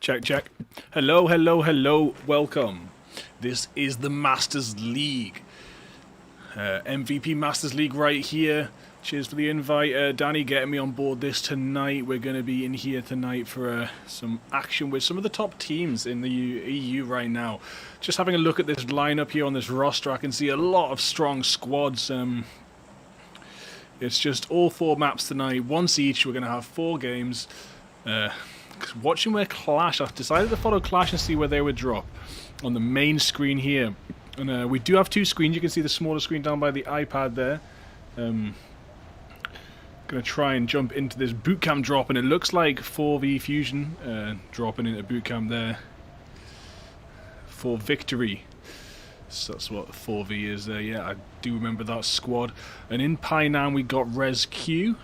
Check, check. Hello, hello, hello. Welcome. This is the Masters League. MVP Masters League right here. Cheers for the invite. Danny getting me on board this tonight. We're going to be in here tonight for some action with some of the top teams in the EU right now. Just having a look at this lineup here on this roster, I can see a lot of strong squads. It's just all 4 maps tonight, once each. We're going to have 4 games. Watching where Clash, I've decided to follow Clash and see where they would drop on the main screen here. And we do have 2 screens. You can see the smaller screen down by the iPad there. Gonna try and jump into this bootcamp drop, and it looks like 4v Fusion dropping into bootcamp there for victory. So that's what 4v is there. Yeah, I do remember that squad. And in Painan we got Res Q,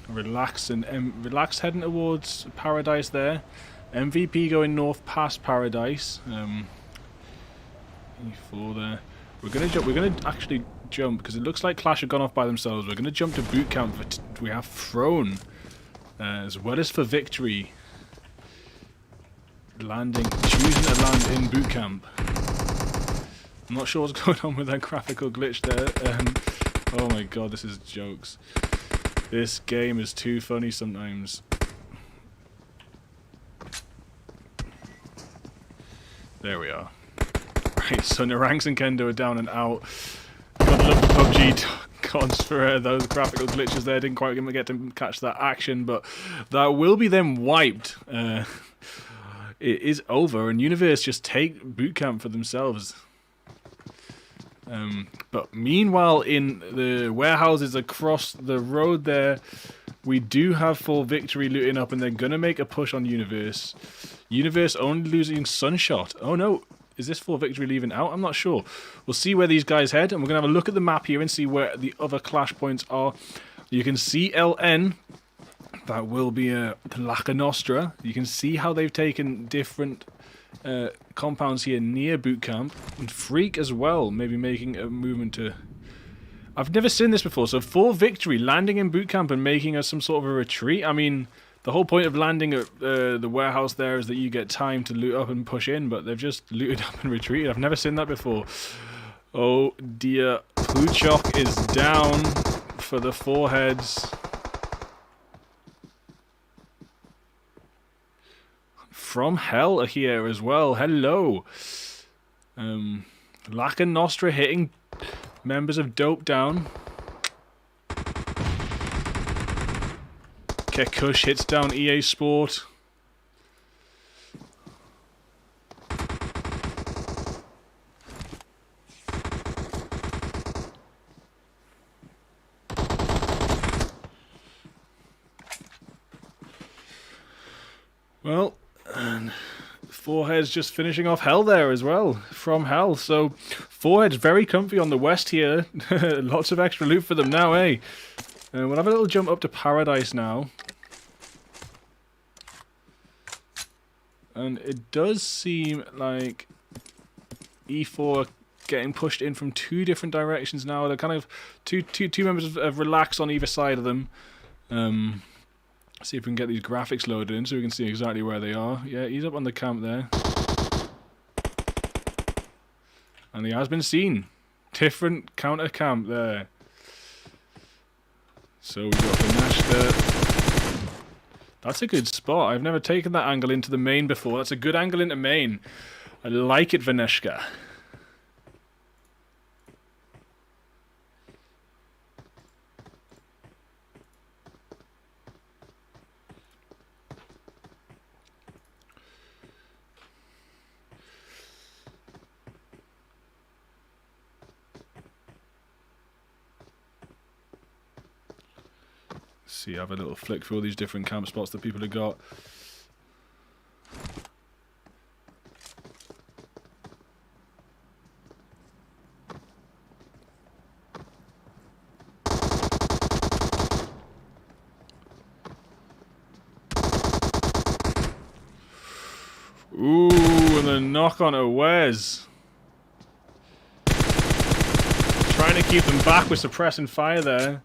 Relax and Relax heading towards Paradise there. MVP going north past Paradise. E4 there. We're gonna jump. We're gonna actually jump because it looks like Clash have gone off by themselves. We're gonna jump to boot camp. We have Throne as well as for victory. Landing, choosing to land in boot camp. I'm not sure what's going on with that graphical glitch there. Oh my god, this is jokes. This game is too funny sometimes. There we are. Right, so Narangs and Kendo are down and out. God love the PUBG gods for those graphical glitches there. Didn't quite get to catch that action, but that will be them wiped. It is over, and Universe just take bootcamp for themselves. But meanwhile, in the warehouses across the road there, we do have full victory looting up, and they're going to make a push on Universe. Universe only losing Sunshot. Oh no. Is this full victory leaving out? I'm not sure. We'll see where these guys head, and we're going to have a look at the map here and see where the other clash points are. You can see LN. That will be the Laca Nostra. You can see how they've taken different compounds here near boot camp. And Freak as well, maybe making a movement to... I've never seen this before. So full victory, landing in boot camp and making some sort of a retreat. I mean... The whole point of landing at the warehouse there is that you get time to loot up and push in, but they've just looted up and retreated. I've never seen that before. Oh dear. Puchok is down for the 4 heads. From Hell are here as well. Hello. Laca Nostra hitting members of Dope down. Kekush hits down EA Sport. Well, and 4heads just finishing off Hell there as well, from Hell. So 4heads very comfy on the west here. Lots of extra loot for them now, eh? We'll have a little jump up to Paradise now. And it does seem like E4 getting pushed in from 2 different directions now. They're kind of two members of Relax on either side of them. See if we can get these graphics loaded in so we can see exactly where they are. Yeah, he's up on the camp there. And he has been seen. Different counter camp there. So we've got Vinashka. That's a good spot. I've never taken that angle into the main before. That's a good angle into main. I like it, Vineshka. See, have a little flick through all these different camp spots that people have got. Ooh, and the knock on a Wes. Trying to keep them back with suppressing fire there.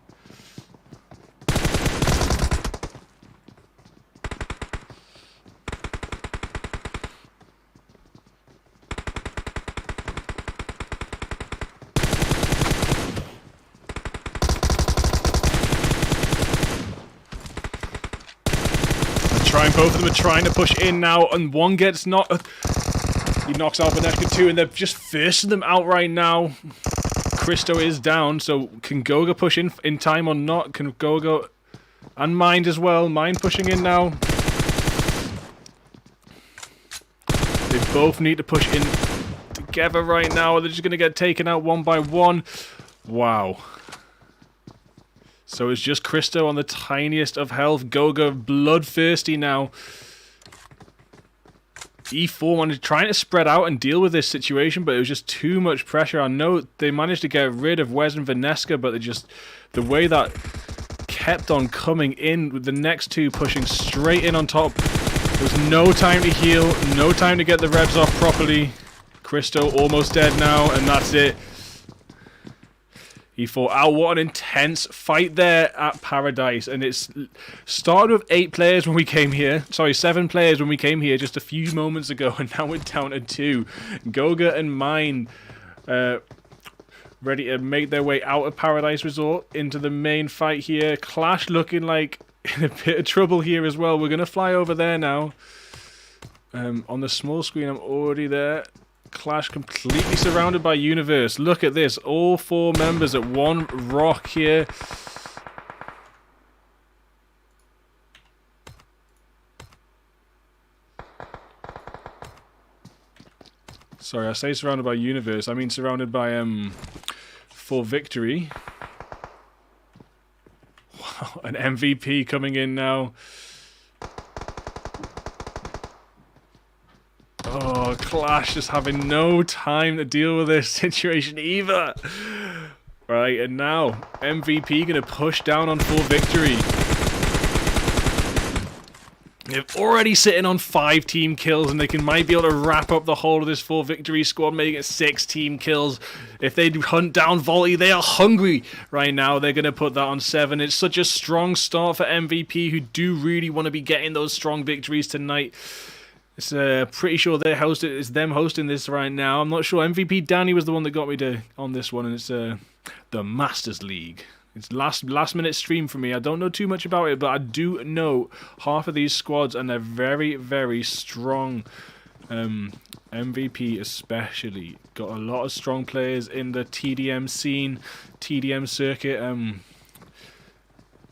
Both of them are trying to push in now, and one gets knocked. He knocks out Vaneshka too, and they're just firsting them out right now. Christo is down, so can Goga push in time or not? Can Goga and Mind as well? Mind pushing in now. They both need to push in together right now, or they're just going to get taken out one by one. Wow. So it's just Christo on the tiniest of health. Goga bloodthirsty now. E4 wanted trying to spread out and deal with this situation, but it was just too much pressure. I know they managed to get rid of Wes and Vaneska, but the way that kept on coming in with the next two pushing straight in on top. There was no time to heal, no time to get the revs off properly. Christo almost dead now, and that's it. E4 out. What an intense fight there at Paradise. And it's started with 8 players when we came here. Sorry, 7 players when we came here just a few moments ago. And now we're down to 2. Goga and Mine ready to make their way out of Paradise Resort into the main fight here. Clash looking like in a bit of trouble here as well. We're going to fly over there now. On the small screen, I'm already there. Clash completely surrounded by Universe. Look at this. All 4 members at one rock here. Sorry, I say surrounded by Universe. I mean surrounded by full victory. Wow, an MVP coming in now. Oh, Clash just having no time to deal with this situation either. Right, and now MVP going to push down on full victory. They're already sitting on 5 team kills, and they might be able to wrap up the whole of this full victory squad, making it 6 team kills. If they hunt down Volley, they are hungry right now. They're going to put that on 7. It's such a strong start for MVP, who do really want to be getting those strong victories tonight. It's pretty sure it's them hosting this right now. I'm not sure. MVP Danny was the one that got me on this one, and it's the Masters League. It's last minute stream for me. I don't know too much about it, but I do know half of these squads, and they're very, very strong. MVP especially got a lot of strong players in the TDM scene, TDM circuit.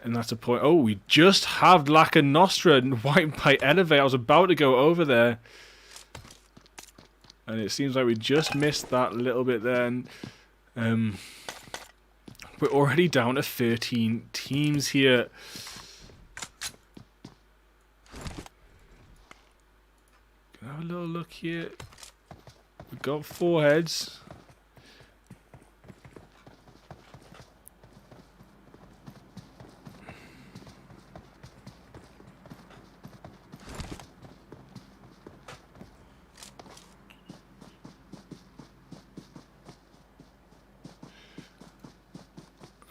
And that's a point. Oh, we just have Laka Nostra and White by Elevate. I was about to go over there. And it seems like we just missed that little bit then. We're already down to 13 teams here. Can I have a little look here? We've got 4 heads.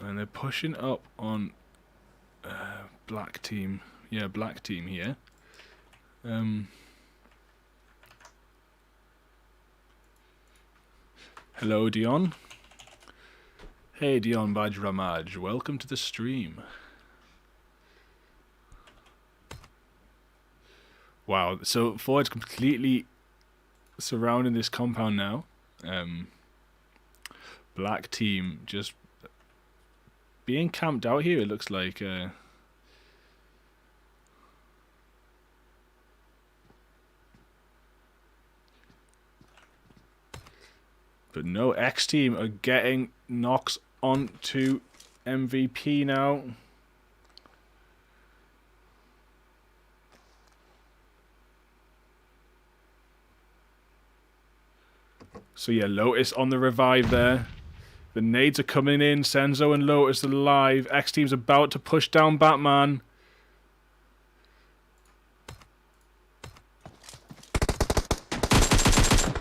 And they're pushing up on black team. Yeah, black team here. Hello, Dion. Hey, Dion Bajramaj. Welcome to the stream. Wow, so Ford's completely surrounding this compound now. Black team just being camped out here, it looks like. But no, X team are getting knocks onto MVP now. So yeah, Lotus on the revive there. The nades are coming in. Senzo and Lotus alive. X-Team's about to push down Batman.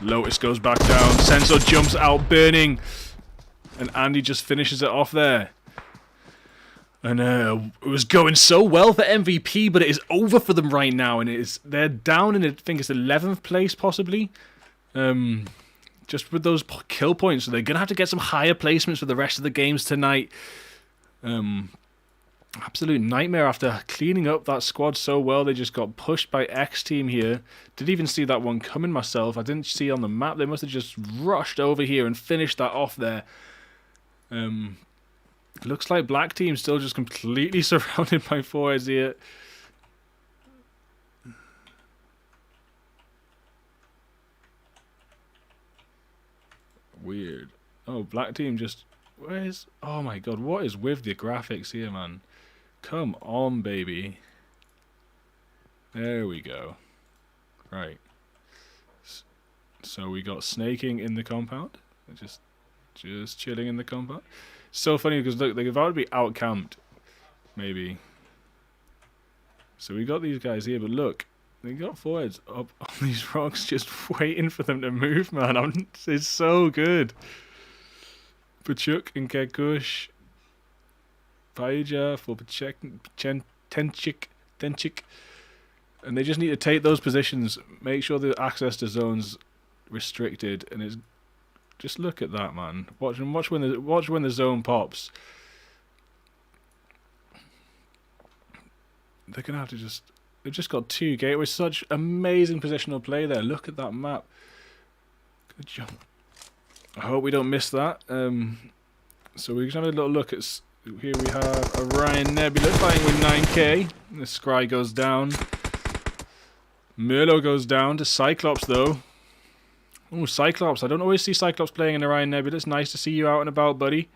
Lotus goes back down. Senzo jumps out, burning. And Andy just finishes it off there. And it was going so well for MVP, but it is over for them right now. And they're down in, I think it's 11th place, possibly. Just with those kill points, so they're going to have to get some higher placements for the rest of the games tonight. Absolute nightmare after cleaning up that squad so well. They just got pushed by X team here. Didn't even see that one coming myself. I didn't see on the map. They must have just rushed over here and finished that off there. Looks like black team still just completely surrounded by fours here. Weird. Oh, black team just... Where's... Oh my god, what is with the graphics here, man? Come on, baby. There we go. Right. So we got snaking in the compound. Just chilling in the compound. So funny because look, they're about to be out-camped. Maybe. So we got these guys here, but look. They got forwards up on these rocks just waiting for them to move, man. It's so good. Pachuk and Kekush. Paija for Tenchik. And they just need to take those positions. Make sure the access to zones restricted. And it's just look at that, man. Watch when the zone pops. They're gonna have to just... They've just got two gateways. Such amazing positional play there. Look at that map. Good job. I hope we don't miss that. So we're gonna have a little look at... Here we have Orion Nebula fighting with 9k. The Scry goes down. Merlo goes down to Cyclops though. Oh, Cyclops. I don't always see Cyclops playing in Orion Nebula. It's nice to see you out and about, buddy.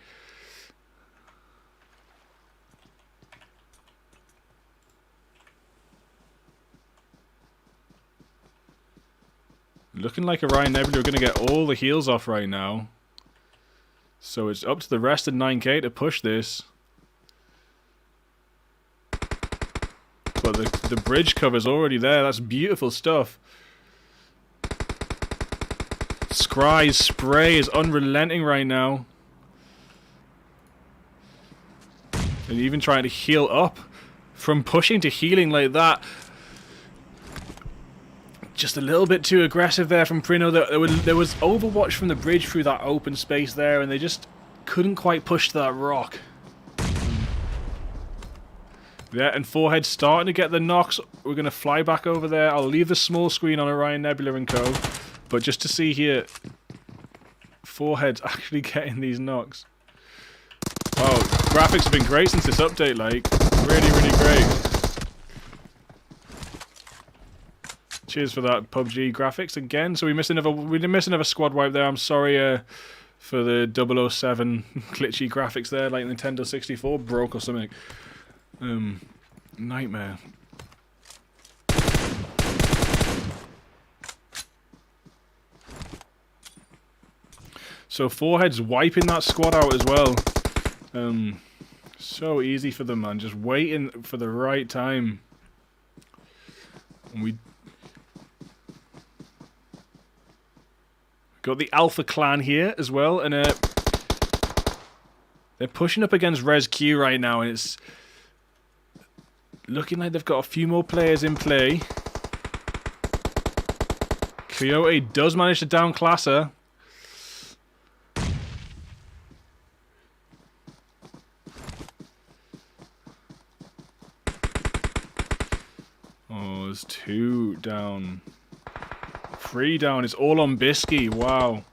Looking like Orion Nebula are going to get all the heals off right now. So it's up to the rest of 9k to push this. But the bridge cover's already there. That's beautiful stuff. Scry's spray is unrelenting right now. And even trying to heal up. From pushing to healing like that. Just a little bit too aggressive there from Prino. There was Overwatch from the bridge through that open space there, and they just couldn't quite push that rock. Yeah, and Forehead starting to get the knocks. We're going to fly back over there. I'll leave the small screen on Orion Nebula and co. But just to see here, Forehead's actually getting these knocks. Wow, graphics have been great since this update, like. Really, really great. Cheers for that PUBG graphics again. So we didn't miss another squad wipe there. I'm sorry for the 007 glitchy graphics there, like Nintendo 64 broke or something. Nightmare. So Forehead's wiping that squad out as well. So easy for them, man. Just waiting for the right time. And we got the Alpha Clan here as well, and they're pushing up against Res Q right now, and it's looking like they've got a few more players in play. Coyote does manage to downclass her. Oh, there's 2 down. 3 down. It's all on Bisky. Wow.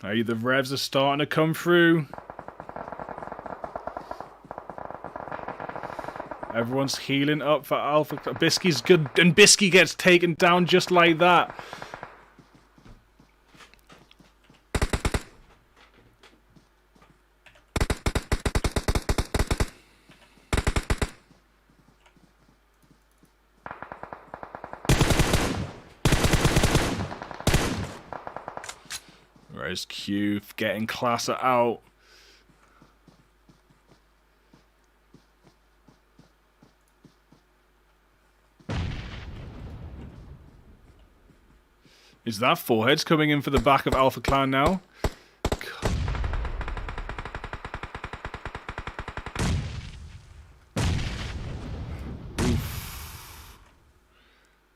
Hey, the revs are starting to come through. Everyone's healing up for Alpha. Bisky's good, and Bisky gets taken down just like that. Where's Q getting Classer out? Is that Foreheads coming in for the back of Alpha Clan now?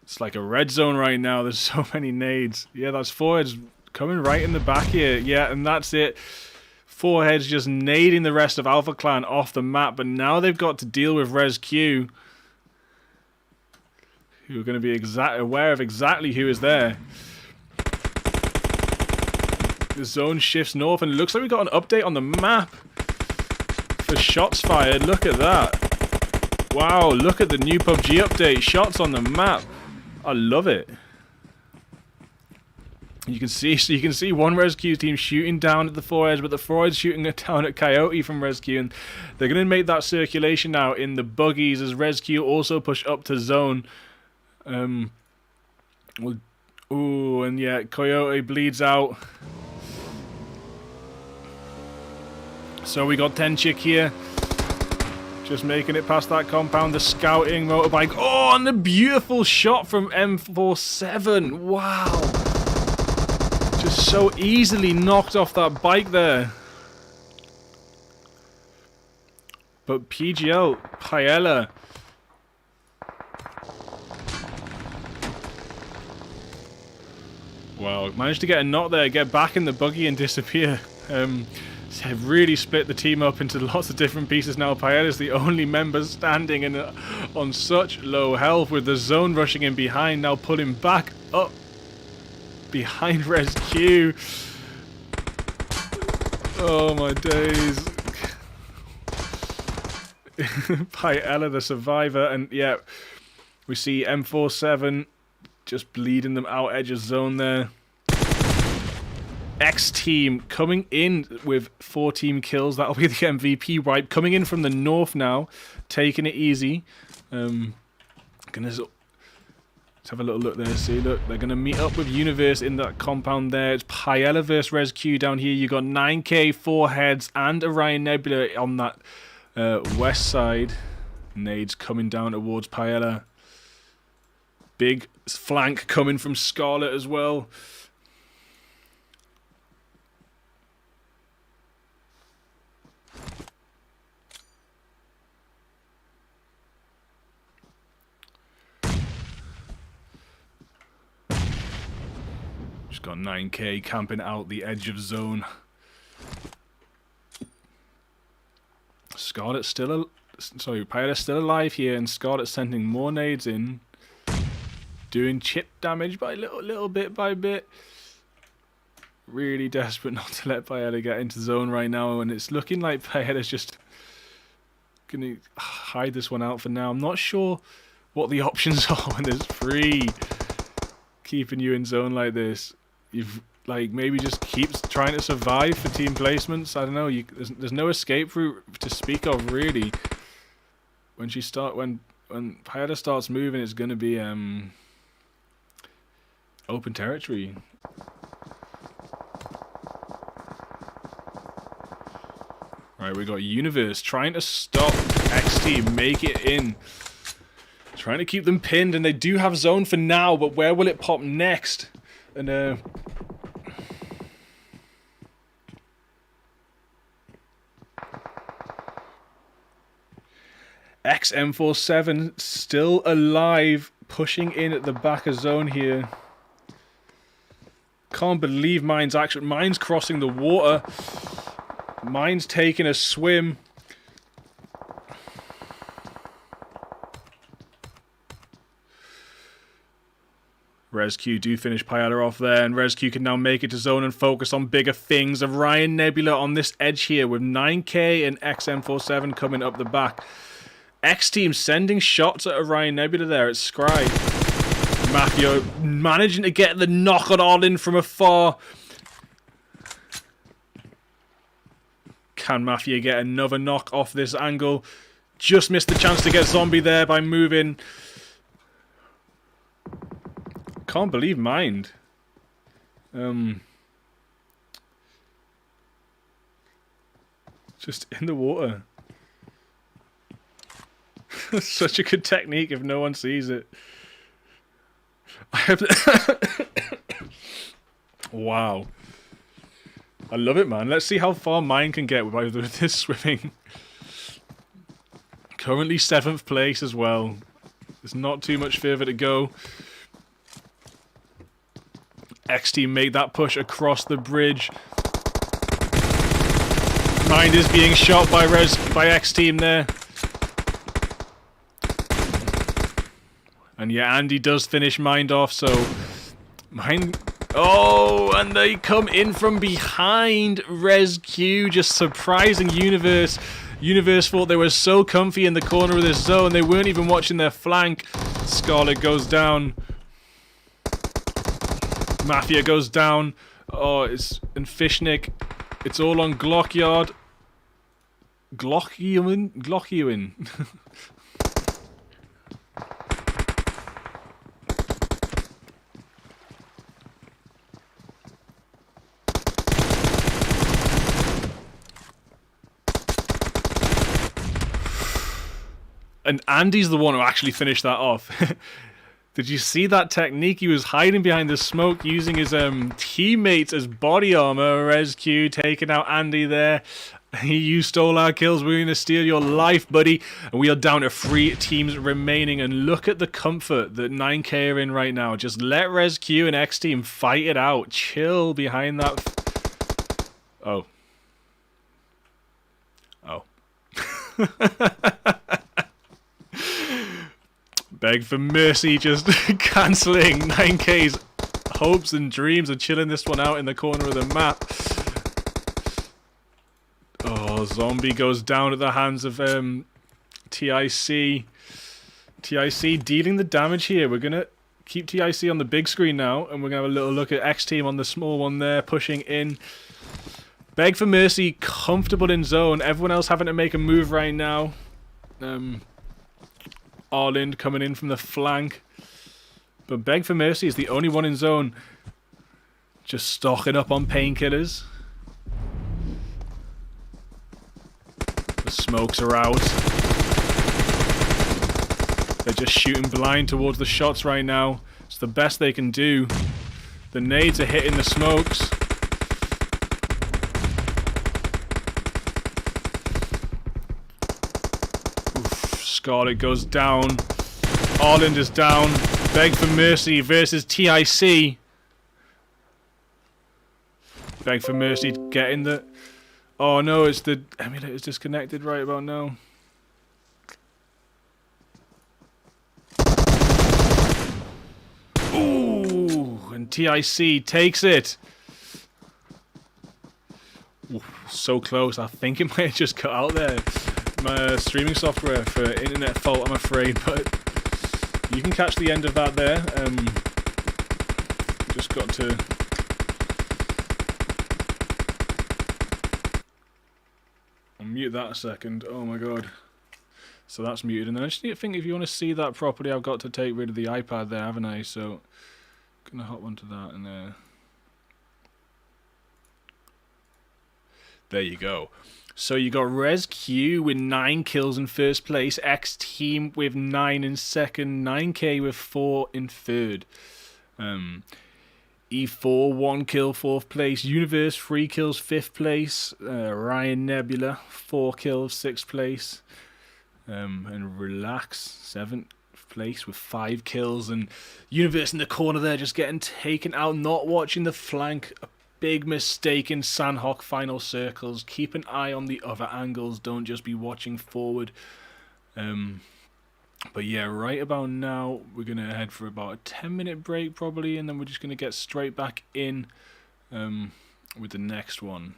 It's like a red zone right now. There's so many nades. Yeah, that's 4 heads coming right in the back here. Yeah, and that's it. 4 heads just nading the rest of Alpha Clan off the map. But now they've got to deal with Res Q, who are going to be aware of exactly who is there. The zone shifts north, and it looks like we got an update on the map for shots fired. Look at that. Wow, look at the new PUBG update. Shots on the map. I love it. You can see one Rescue team shooting down at the 4 heads, but the 4 heads shooting down at Coyote from Rescue, and they're going to make that circulation now in the buggies as Rescue also push up to zone. Ooh, and yeah, Coyote bleeds out. So we got Tenchik here, just making it past that compound. The scouting motorbike. Oh, and the beautiful shot from M47. Wow. Just so easily knocked off that bike there. But PGL, Paella. Wow, managed to get a knock there, get back in the buggy and disappear. Have really split the team up into lots of different pieces now. Paella's the only member standing and on such low health, with the zone rushing in behind, now pulling back up behind Res Q. Oh my days. Paella the survivor, and yeah, we see M47 just bleeding them out edge of zone there. X team coming in with 4 team kills. That'll be the MVP wipe. Coming in from the north now, taking it easy. Let's have a little look there. See, look, they're gonna meet up with Universe in that compound there. It's Paella versus Res Q down here. You got 9K, 4 heads, and Orion Nebula on that west side. Nades coming down towards Paella. Big flank coming from Scarlet as well. Just got 9K camping out the edge of zone. Scarlet's still Paella's still alive here, and Scarlet's sending more nades in, doing chip damage by little bit by bit. Really desperate not to let Paella get into zone right now, and it's looking like Paella's just gonna hide this one out for now. I'm not sure what the options are when there's 3 keeping you in zone like this. You've like maybe just keeps trying to survive for team placements. I don't know. There's no escape route to speak of really. When Paella starts moving, it's gonna be open territory. Right, we got Universe trying to stop X Team, make it in. Trying to keep them pinned, and they do have zone for now, but where will it pop next? And XM47 still alive, pushing in at the back of zone here. Can't believe Mine's crossing the water. Mine's taking a swim. Rescue do finish Paella off there, and Rescue can now make it to zone and focus on bigger things. Orion Nebula on this edge here with 9K and XM47 coming up the back. X Team sending shots at Orion Nebula there at Scry. Mafia managing to get the knock on all in from afar. Can Mafia get another knock off this angle? Just missed the chance to get Zombie there by moving. Can't believe Mind. Just in the water. Such a good technique if no one sees it. Wow. I love it, man. Let's see how far Mine can get with this swimming. Currently 7th place as well. There's not too much further to go. X team make that push across the bridge. Mind is being shot by X team there. And yeah, Andy does finish Mind off, so Mind. Oh, and they come in from behind. ResQ just surprising Universe. Universe thought they were so comfy in the corner of this zone, they weren't even watching their flank. Scarlet goes down. Mafia goes down. Oh, and Fishnick. It's all on Glockyard. Glockyuin. And Andy's the one who actually finished that off. Did you see that technique? He was hiding behind the smoke, using his teammates as body armor. ResQ taking out Andy there. You stole our kills. We're going to steal your life, buddy. And we are down to 3 teams remaining. And look at the comfort that 9K are in right now. Just let ResQ and X Team fight it out. Chill behind that. Oh. Oh. Beg for mercy, just cancelling 9K's hopes and dreams of chilling this one out in the corner of the map. Oh, Zombie goes down at the hands of TIC. TIC dealing the damage here. We're going to keep TIC on the big screen now, and we're going to have a little look at X Team on the small one there, pushing in. Beg for mercy, comfortable in zone. Everyone else having to make a move right now. Arlind coming in from the flank. But Beg for Mercy is the only one in zone. Just stocking up on painkillers. The smokes are out. They're just shooting blind towards the shots right now. It's the best they can do. The nades are hitting the smokes. Scarlet goes down. Arlind is down. Beg for Mercy versus TIC. Beg for Mercy getting the... Oh no, it's the emulator's disconnected right about now. Ooh, and TIC takes it. Ooh, so close. I think it might have just cut out there. My streaming software for internet fault, I'm afraid, but you can catch the end of that there. Just got to I'll mute that a second. Oh my god. So that's muted, and then I just need to think, if you want to see that properly, I've got to take rid of the iPad there, haven't I? So gonna hop onto that, and there you go. So you got ResQ with 9 kills in first place, X Team with 9 in second, 9K with 4 in third. E4 1 kill 4th place, Universe 3 kills 5th place, Ryan Nebula 4 kills 6th place, and Relax 7th place with 5 kills, and Universe in the corner there just getting taken out, not watching the flank. Big mistake in Sandhawk final circles. Keep an eye on the other angles. Don't just be watching forward. But yeah, right about now, we're going to head for about a 10-minute break probably, and then we're just going to get straight back in with the next one.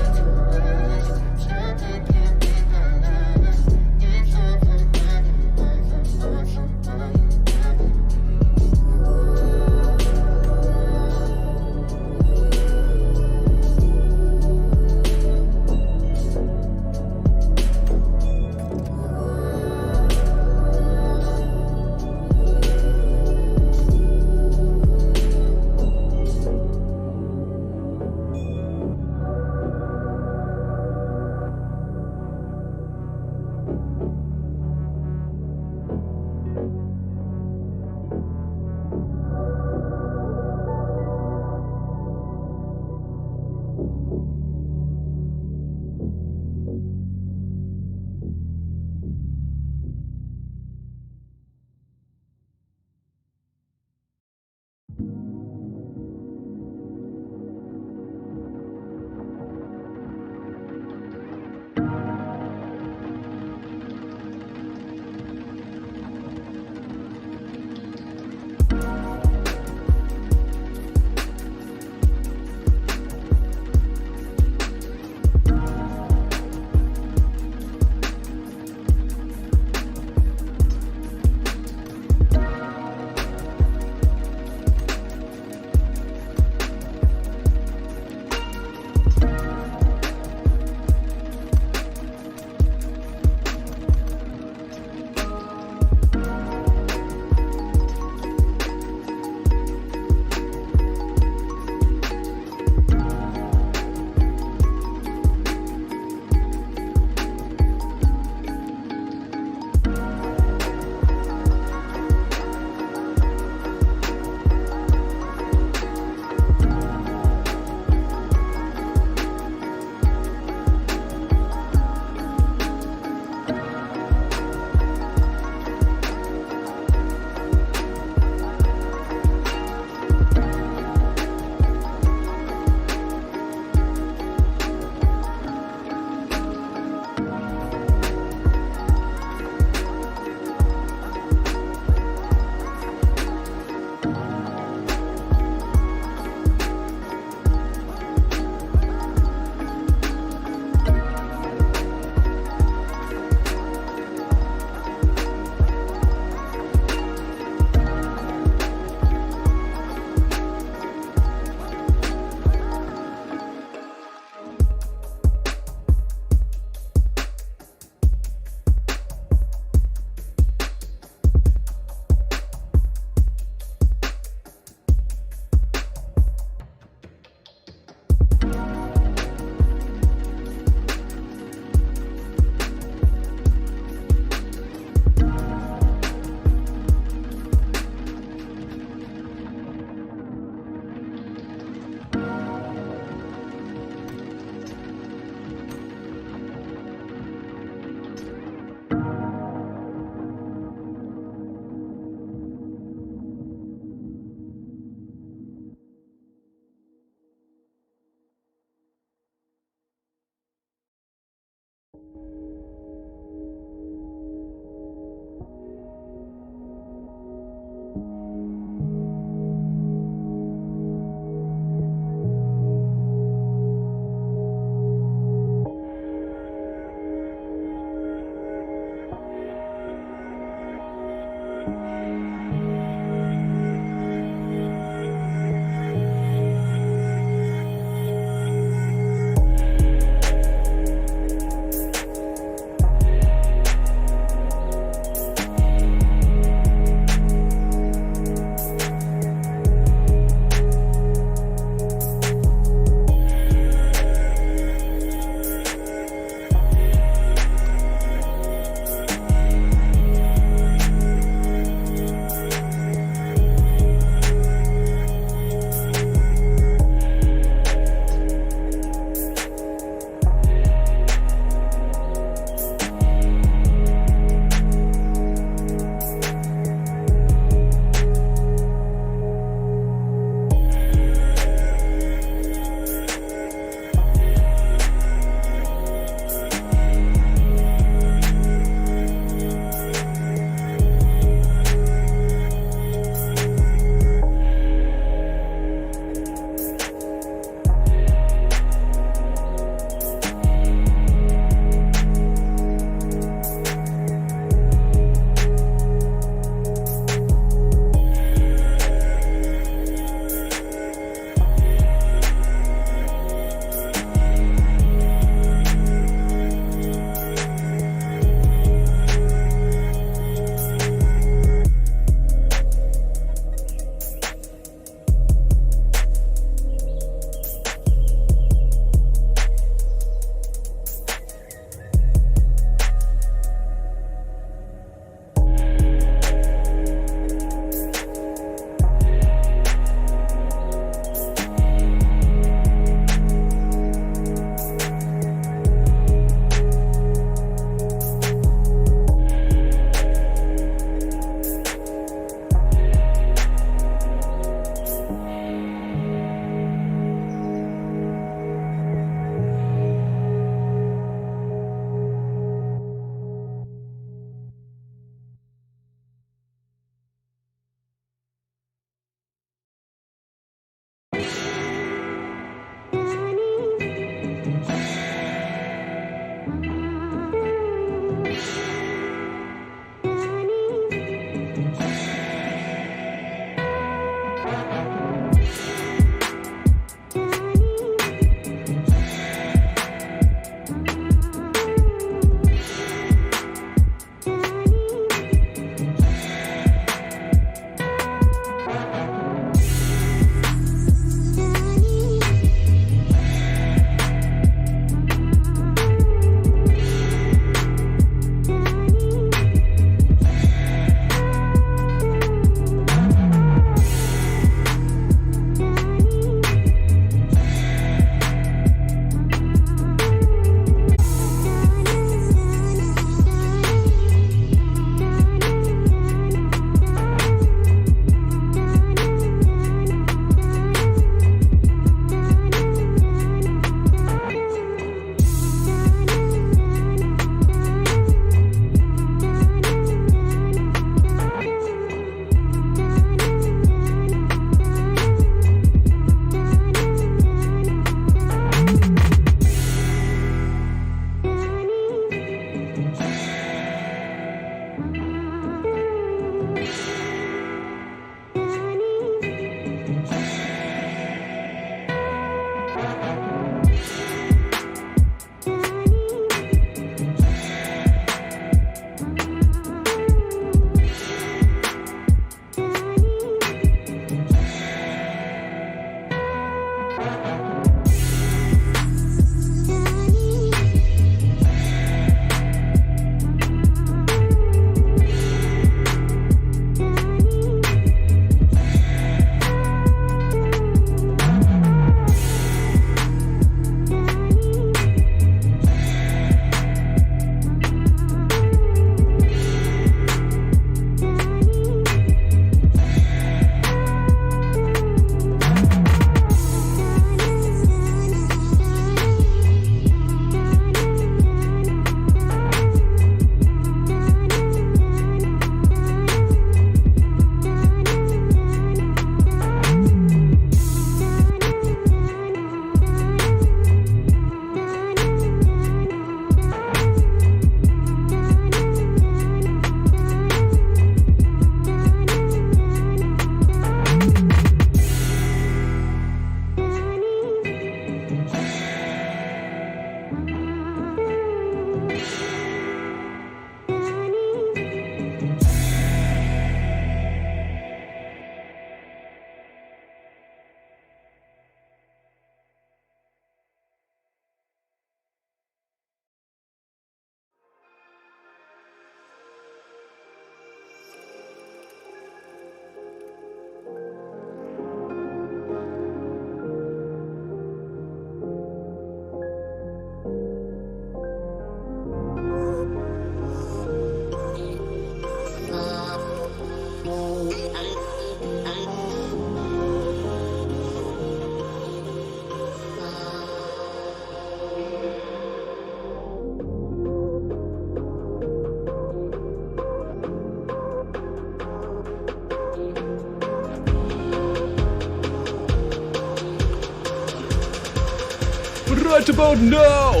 Right about now,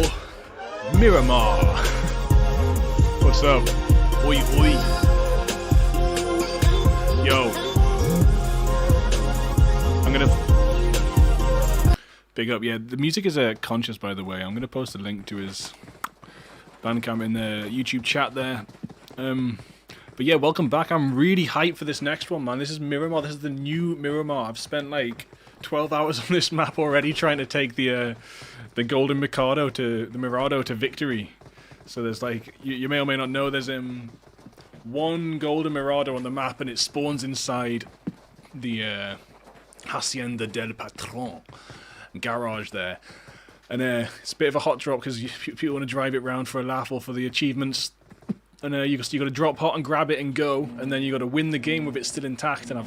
Miramar. What's up? Oi, oi. Yo. I'm gonna big up. Yeah, the music is conscious, by the way. I'm gonna post a link to his Bandcamp in the YouTube chat there. But yeah, welcome back. I'm really hyped for this next one, man. This is Miramar. This is the new Miramar. I've spent like 12 hours on this map already trying to take the Golden Mirado to victory. So there's like, you may or may not know, there's one Golden Mirado on the map, and it spawns inside the Hacienda del Patron garage there. And it's a bit of a hot drop because people want to drive it round for a laugh or for the achievements. And you got to drop hot and grab it and go, and then you got to win the game with it still intact. And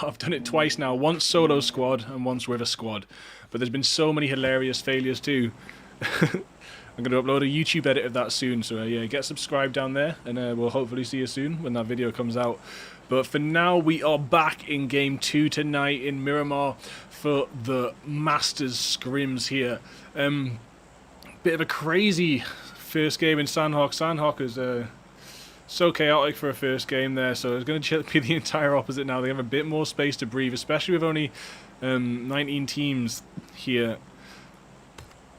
I've done it twice now, once solo squad and once with a squad. But there's been so many hilarious failures too. I'm going to upload a YouTube edit of that soon, so yeah, get subscribed down there, and we'll hopefully see you soon when that video comes out. But for now, we are back in Game 2 tonight in Miramar for the Masters Scrims here. Bit of a crazy first game in Sandhawk. Sandhawk is so chaotic for a first game there, so it's going to be the entire opposite now. They have a bit more space to breathe, especially with only 19 teams here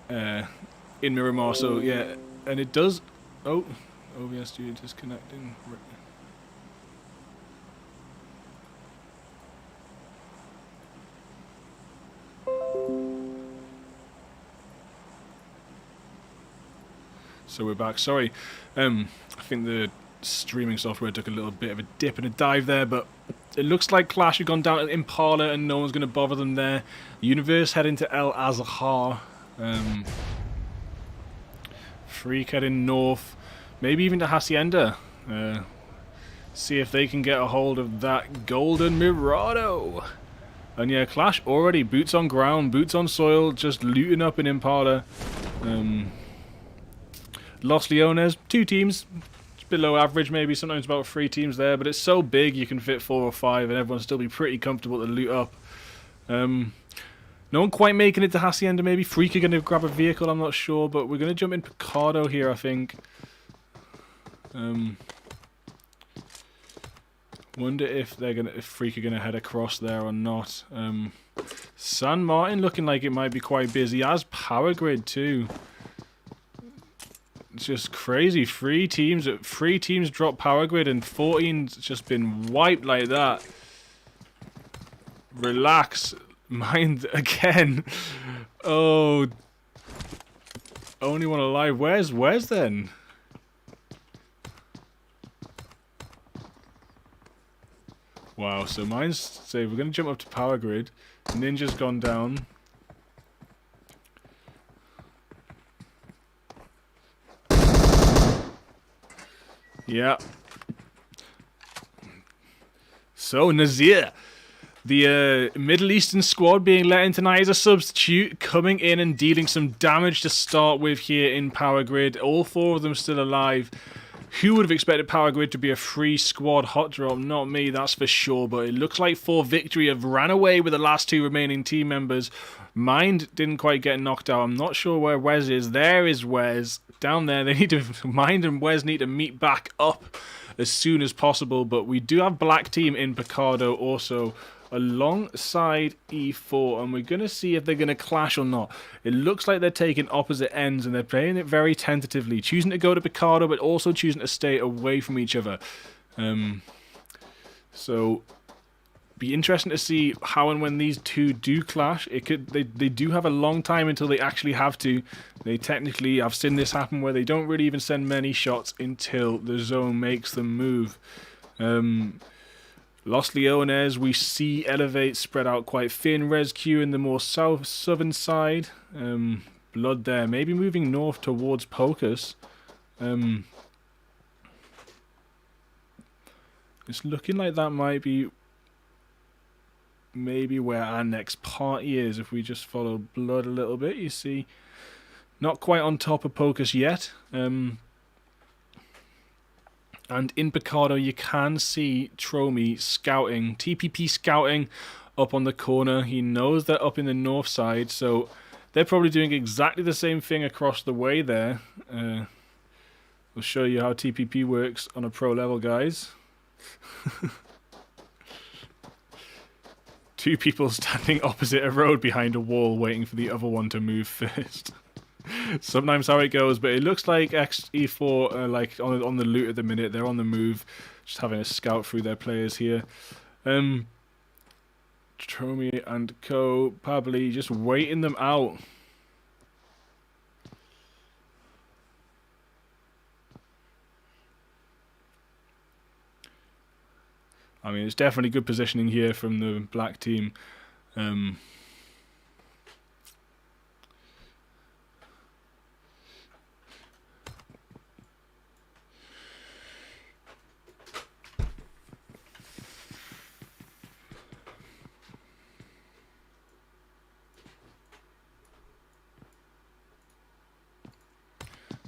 in Miramar. So yeah, and it does... Oh, OBS Studio disconnecting. So we're back. Sorry, I think the streaming software took a little bit of a dip and a dive there, but it looks like Clash have gone down to Impala and no one's going to bother them there. Universe heading to El Azhar. Freak heading north, maybe even to Hacienda. See if they can get a hold of that Golden Mirado. And yeah, Clash already boots on ground, boots on soil, just looting up in Impala. Los Leones, 2 teams, it's below average, maybe sometimes about 3 teams there, but it's so big you can fit 4 or 5 and everyone still be pretty comfortable to loot up. No one quite making it to Hacienda, maybe. Freak are going to grab a vehicle, I'm not sure, but we're going to jump in Picardo here, I think. Wonder if Freak are going to head across there or not. San Martin looking like it might be quite busy, as Power Grid too. It's just crazy. 3 teams drop Power Grid and 14's just been wiped like that. Relax. Mind again. Oh. Only one alive. Where's then? Wow, so mine's say we're gonna jump up to Power Grid. Ninja's gone down. Yeah. So, Nazir, the Middle Eastern squad being let in tonight as a substitute, coming in and dealing some damage to start with here in Power Grid. All 4 of them still alive. Who would have expected Power Grid to be a free squad hot drop? Not me, that's for sure. But it looks like 4 Victory have ran away with the last 2 remaining team members. Mind didn't quite get knocked out. I'm not sure where Wes is. There is Wes. Down there, they need to... Mind and Wes need to meet back up as soon as possible. But we do have Black Team in Picardo also alongside E4, and we're going to see if they're going to clash or not. It looks like they're taking opposite ends, and they're playing it very tentatively, choosing to go to Picardo, but also choosing to stay away from each other. So, be interesting to see how and when these 2 do clash. They do have a long time until they actually have to. They technically, I've seen this happen where they don't really even send many shots until the zone makes them move. Los Leones, we see Elevate spread out quite thin. Rescue in the more southern side. Blood there. Maybe moving north towards Pocus. It's looking like that might be maybe where our next party is. If we just follow Blood a little bit, you see. Not quite on top of Pocus yet. And in Picardo, you can see Tromi scouting, TPP scouting up on the corner. He knows they're up in the north side, so They're probably doing exactly the same thing across the way there. We'll show you how TPP works on a pro level, guys. Two people standing opposite a road behind a wall waiting for the other one to move first. Sometimes how it goes, but it looks like XE4 are like on the loot at the minute. They're on the move, just having a scout through their players here. Tromi and Co. probably just waiting them out. I mean, it's definitely good positioning here from the black team.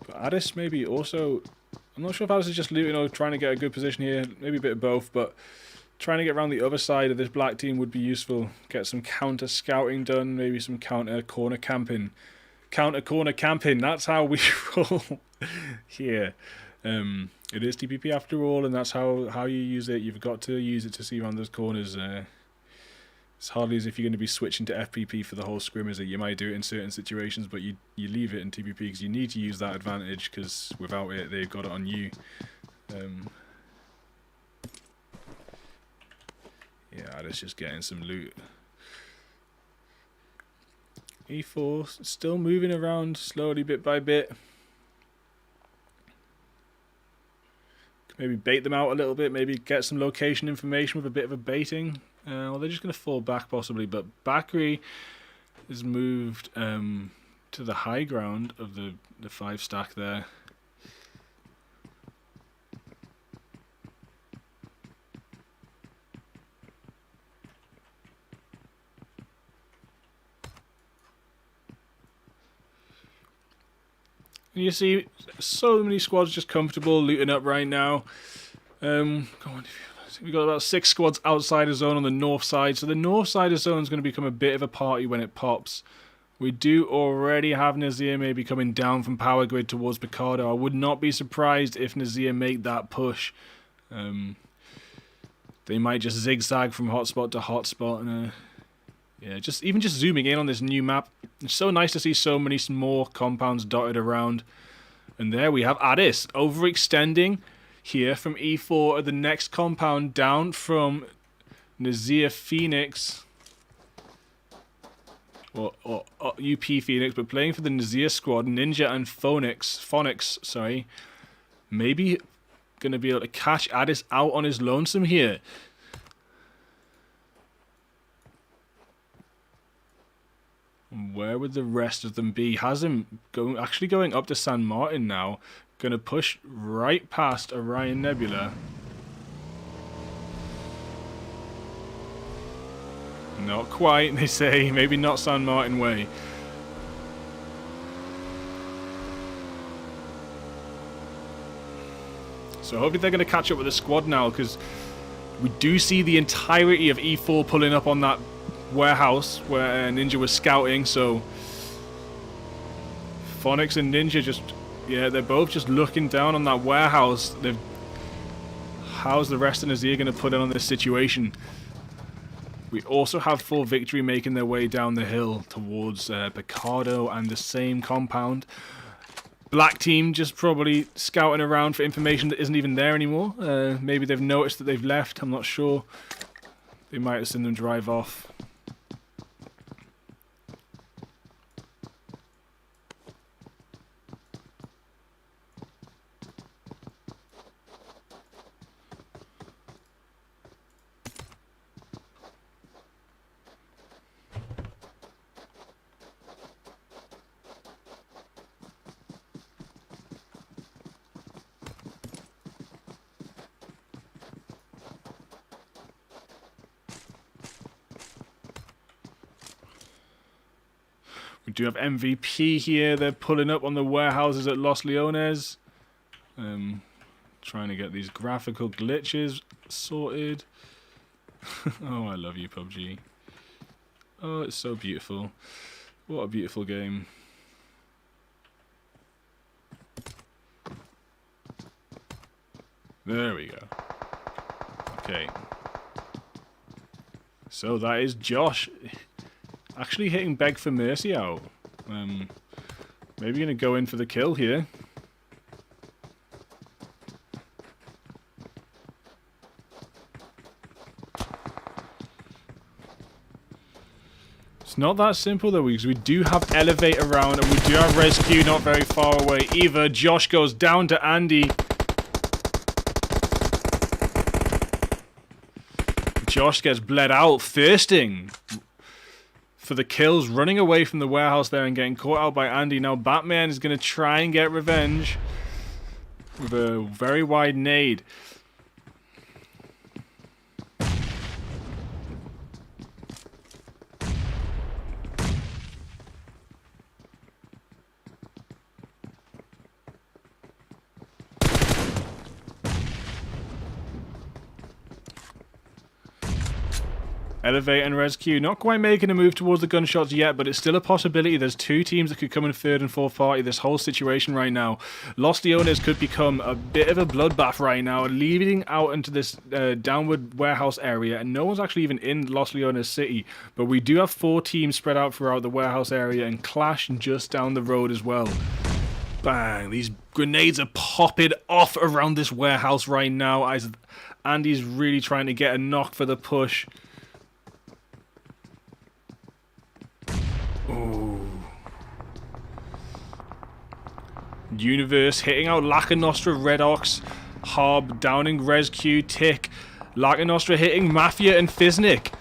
But Addis maybe also... I'm not sure if Addis is just looting or trying to get a good position here. Maybe a bit of both, but trying to get around the other side of this black team would be useful. Get some counter scouting done, maybe some counter corner camping. Counter corner camping, that's how we roll here. It is TPP after all, and that's how you use it. You've got to use it to see around those corners. It's hardly as if you're going to be switching to FPP for the whole scrim, is it? You might do it in certain situations, but you leave it in TPP because you need to use that advantage, because without it, they've got it on you. Yeah, let's just getting some loot. E4 still moving around slowly, bit by bit. Maybe bait them out a little bit, maybe get some location information with a bit of a baiting. Well, they're just going to fall back possibly, but Bakri is moved to the high ground of the 5 stack there. And you see so many squads just comfortable looting up right now. Go on. We've got about 6 squads outside of zone on the north side. So the north side of zone is going to become a bit of a party when it pops. We do already have Nazir maybe coming down from power grid towards Picardo. I would not be surprised if Nazir make that push. They might just zigzag from hotspot to hotspot. And yeah, even just zooming in on this new map. It's so nice to see so many more compounds dotted around. And there we have Addis overextending here from E4 at the next compound down from Nazir Phoenix. Or UP Phoenix, but playing for the Nazir squad, Ninja and Phonix, sorry. Maybe going to be able to catch Addis out on his lonesome here. Where would the rest of them be? Has him actually going up to San Martin now. Going to push right past Orion Nebula. Not quite, they say. Maybe not San Martin way. So hopefully they're going to catch up with the squad now, because we do see the entirety of E4 pulling up on that warehouse where Ninja was scouting. So Phonix and Ninja just... yeah, they're both just looking down on that warehouse. How's the rest of Nazir going to put in on this situation? We also have Full Victory making their way down the hill towards Picardo and the same compound. Black team just probably scouting around for information that isn't even there anymore. Maybe they've noticed that they've left, I'm not sure. They might have seen them drive off. We do have MVP here. They're pulling up on the warehouses at Los Leones. Trying to get these graphical glitches sorted. Oh, I love you, PUBG. Oh, it's so beautiful. What a beautiful game. There we go. Okay. So that is Josh actually hitting Beg for Mercy out. Maybe going to go in for the kill here. It's not that simple though, because we do have Elevate around and we do have Rescue not very far away either. Josh goes down to Andy. Josh gets bled out, thirsting for the kills, running away from the warehouse there and getting caught out by Andy. Now Batman is going to try and get revenge with a very wide nade. Elevate and Rescue not quite making a move towards the gunshots yet, but it's still a possibility. There's two teams that could come in third and fourth party this whole situation right now. Los Leones could become a bit of a bloodbath right now, leading out into this downward warehouse area, and no one's actually even in Los Leones City. But we do have 4 teams spread out throughout the warehouse area and Clash just down the road as well. Bang! These grenades are popping off around this warehouse right now as Andy's really trying to get a knock for the push. Universe hitting out Laka Nostra, Red Ox, Hob, downing Rescue, Tick, Laka Nostra hitting Mafia and Fiznik.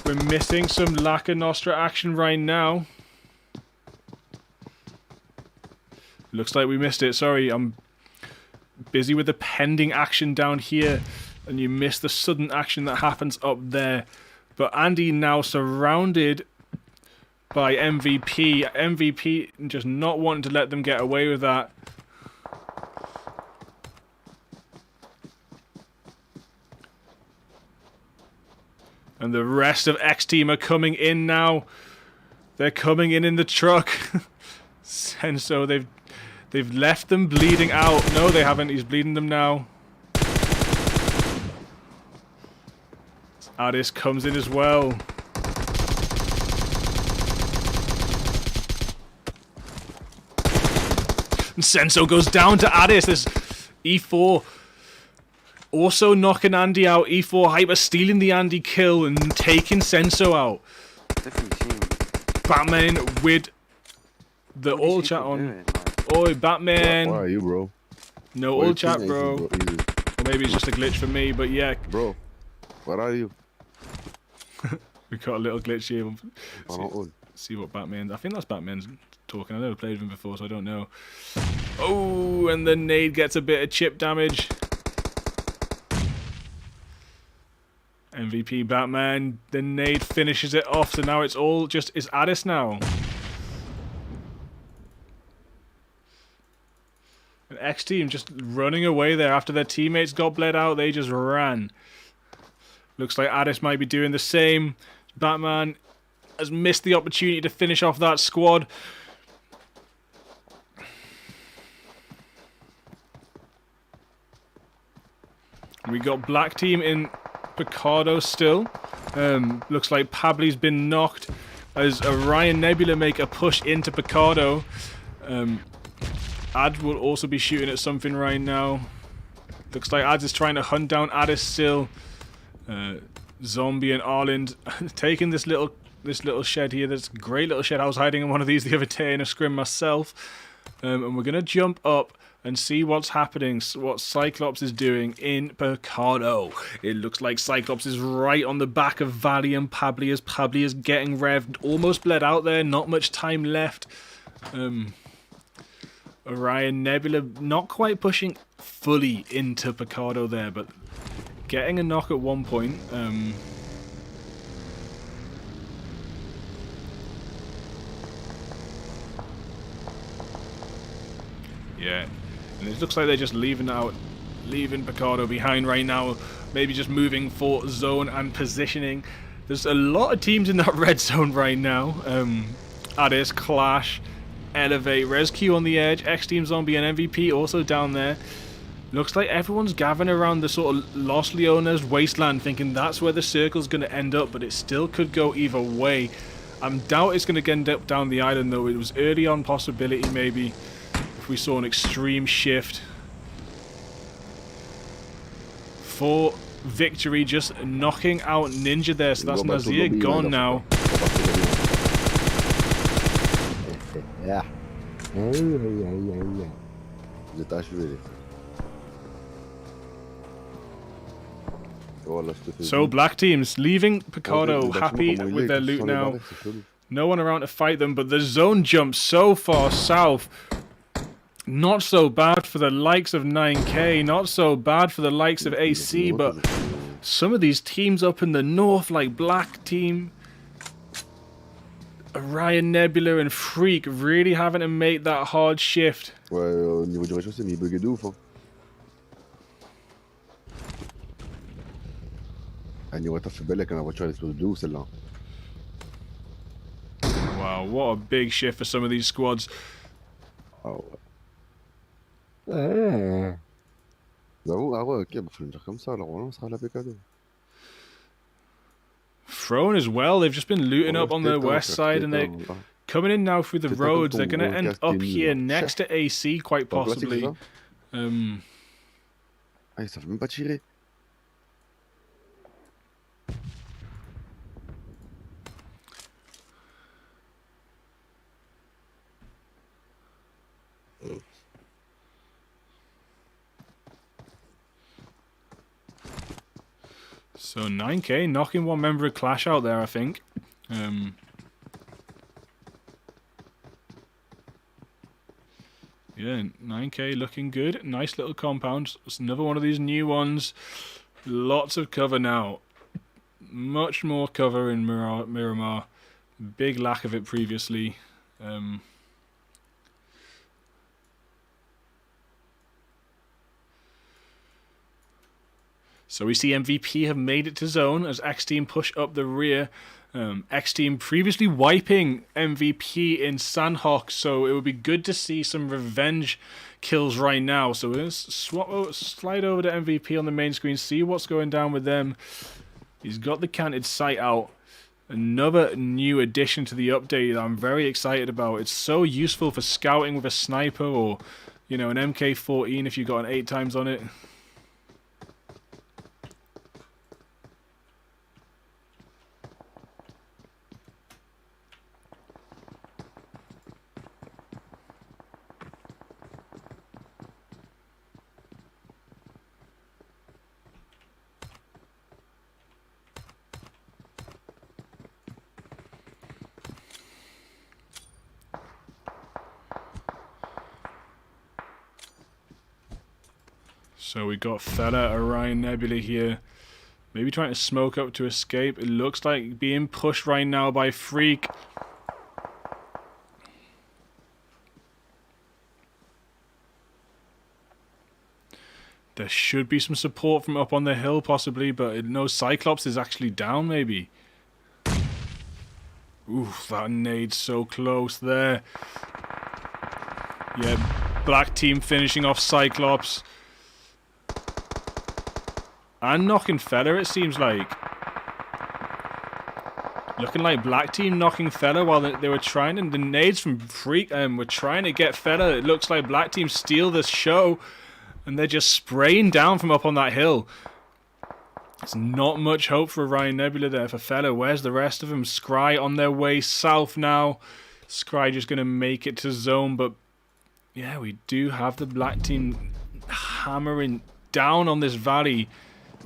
We're missing some Laka Nostra action right now. Looks like we missed it. Sorry, I'm busy with the pending action down here, and you missed the sudden action that happens up there. But Andy now surrounded by MVP. MVP just not wanting to let them get away with that. And the rest of X Team are coming in now. They're coming in the truck. And so they've left them bleeding out. No, they haven't. He's bleeding them now. Addis comes in as well. And Senso goes down to Addis. There's E4 also knocking Andy out. E4 Hyper stealing the Andy kill and taking Senso out. Different team. Batman with the all chat on. Oi, Batman. Why are you, bro? No all chat, bro. Or maybe it's just a glitch for me, but yeah. Bro, what are you? We got a little glitch here. See what Batman... I think that's Batman's talking. I've never played with him before, so I don't know. Oh, and the nade gets a bit of chip damage. MVP Batman. The nade finishes it off, so now it's all just... It's Addis now. And X Team just running away there after their teammates got bled out. They just ran. Looks like Addis might be doing the same. Batman has missed the opportunity to finish off that squad. We got Black Team in Picardo still. Looks like Pabli's been knocked as Orion Nebula make a push into Picardo. Ad will also be shooting at something right now. Looks like Ads is trying to hunt down Addis still. Zombie and Arland taking this little shed here. That's a great little shed. I was hiding in one of these the other day in a scrim myself. And we're going to jump up and see what's happening, what Cyclops is doing in Picardo. It looks like Cyclops is right on the back of Valley and Pabli is getting revved. Almost bled out there. Not much time left. Orion Nebula not quite pushing fully into Picardo there, but getting a knock at one point. Yeah, and it looks like they're just leaving Picardo behind right now. Maybe just moving for zone and positioning. There's a lot of teams in that red zone right now. Addis, Clash, Elevate, Rescue on the edge, X-Team Zombie and MVP also down there. Looks like everyone's gathering around the sort of Los Leones wasteland thinking that's where the circle's going to end up, but it still could go either way. I doubt it's going to end up down the island though. It was early on possibility maybe if we saw an extreme shift. For victory, just knocking out Ninja there, so that's Nazir gone now. Yeah. So black teams leaving Picardo happy with their loot now. No one around to fight them, but the zone jumps so far south. Not so bad for the likes of 9K, not so bad for the likes of AC, but some of these teams up in the north, like Black Team, Orion Nebula and Freak, really having to make that hard shift. Ouais, au niveau du rez-de-chaussée, mais il buguait de ouf. Hein. Animata fait belle avec la voiture, elle explose de ouf celle-là. Wow, what a big shift for some of these squads. Ah ouais. J'avoue, ah ouais, ok, bah faut le dire comme ça, alors on sera à la PK2. Throne as well, they've just been looting up on the west side and they're coming in now through the roads. They're going to end up here next to AC quite possibly. Ah, ils savent même pas tirer. So 9K knocking one member of Clash out there, I think. Yeah, 9K looking good. Nice little compound. It's another one of these new ones. Lots of cover now. Much more cover in Miramar. Big lack of it previously. So we see MVP have made it to zone as X-Team push up the rear. X-Team previously wiping MVP in Sandhawk, so it would be good to see some revenge kills right now. So we're going to slide over to MVP on the main screen, see what's going down with them. He's got the canted sight out. Another new addition to the update that I'm very excited about. It's so useful for scouting with a sniper or, you know, an MK14 if you've got an 8x on it. So we got Fella, Orion Nebula here. Maybe trying to smoke up to escape. It looks like being pushed right now by Freak. There should be some support from up on the hill possibly, but no, Cyclops is actually down maybe. Oof, that nade's so close there. Yeah, Black Team finishing off Cyclops. And knocking Fella, it seems like. Looking like Black Team knocking Fella while they were trying, and the nades from Freak were trying to get Fella. It looks like Black Team steal the show, and they're just spraying down from up on that hill. There's not much hope for Orion Nebula there for Fella. Where's the rest of them? Scry on their way south now. Scry just going to make it to zone, but yeah, we do have the Black Team hammering down on this valley.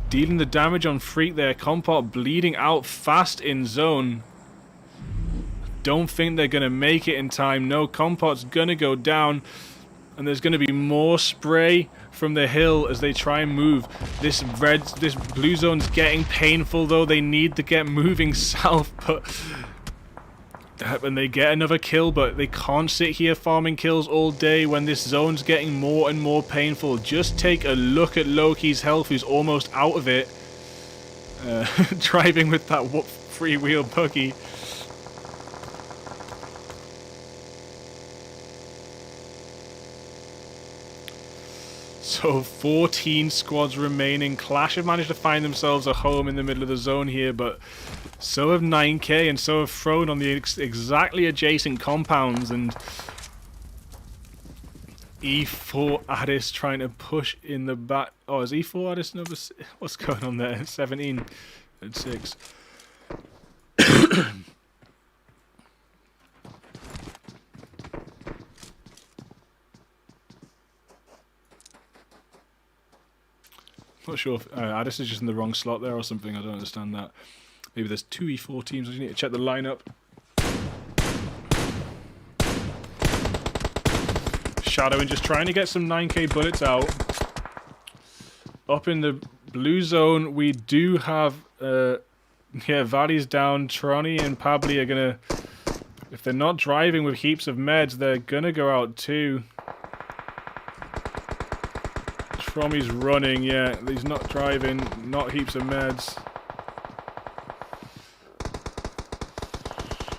Dealing the damage on Freak there. Compot bleeding out fast in zone. Don't think they're going to make it in time. No, Compot's going to go down. And there's going to be more spray from the hill as they try and move. This blue zone's getting painful though. They need to get moving south. But and they get another kill, but they can't sit here farming kills all day when this zone's getting more and more painful. Just take a look at Loki's health, who's almost out of it. Driving with that freewheel buggy. So 14 squads remaining. Clash have managed to find themselves a home in the middle of the zone here, but so have 9K and so have Throne on the exactly adjacent compounds, and E4 Addis trying to push in the back. Oh, is E4 Addis number? What's going on there? 17 and 6. Not sure if Addis is just in the wrong slot there or something. I don't understand that. Maybe there's 2 E4 teams. I just need to check the lineup. Shadowing, just trying to get some 9K bullets out. Up in the blue zone, we do have Valley's down. Tronny and Pabli are gonna, if they're not driving with heaps of meds, they're gonna go out too. Tromy's running, yeah, he's not driving, not heaps of meds.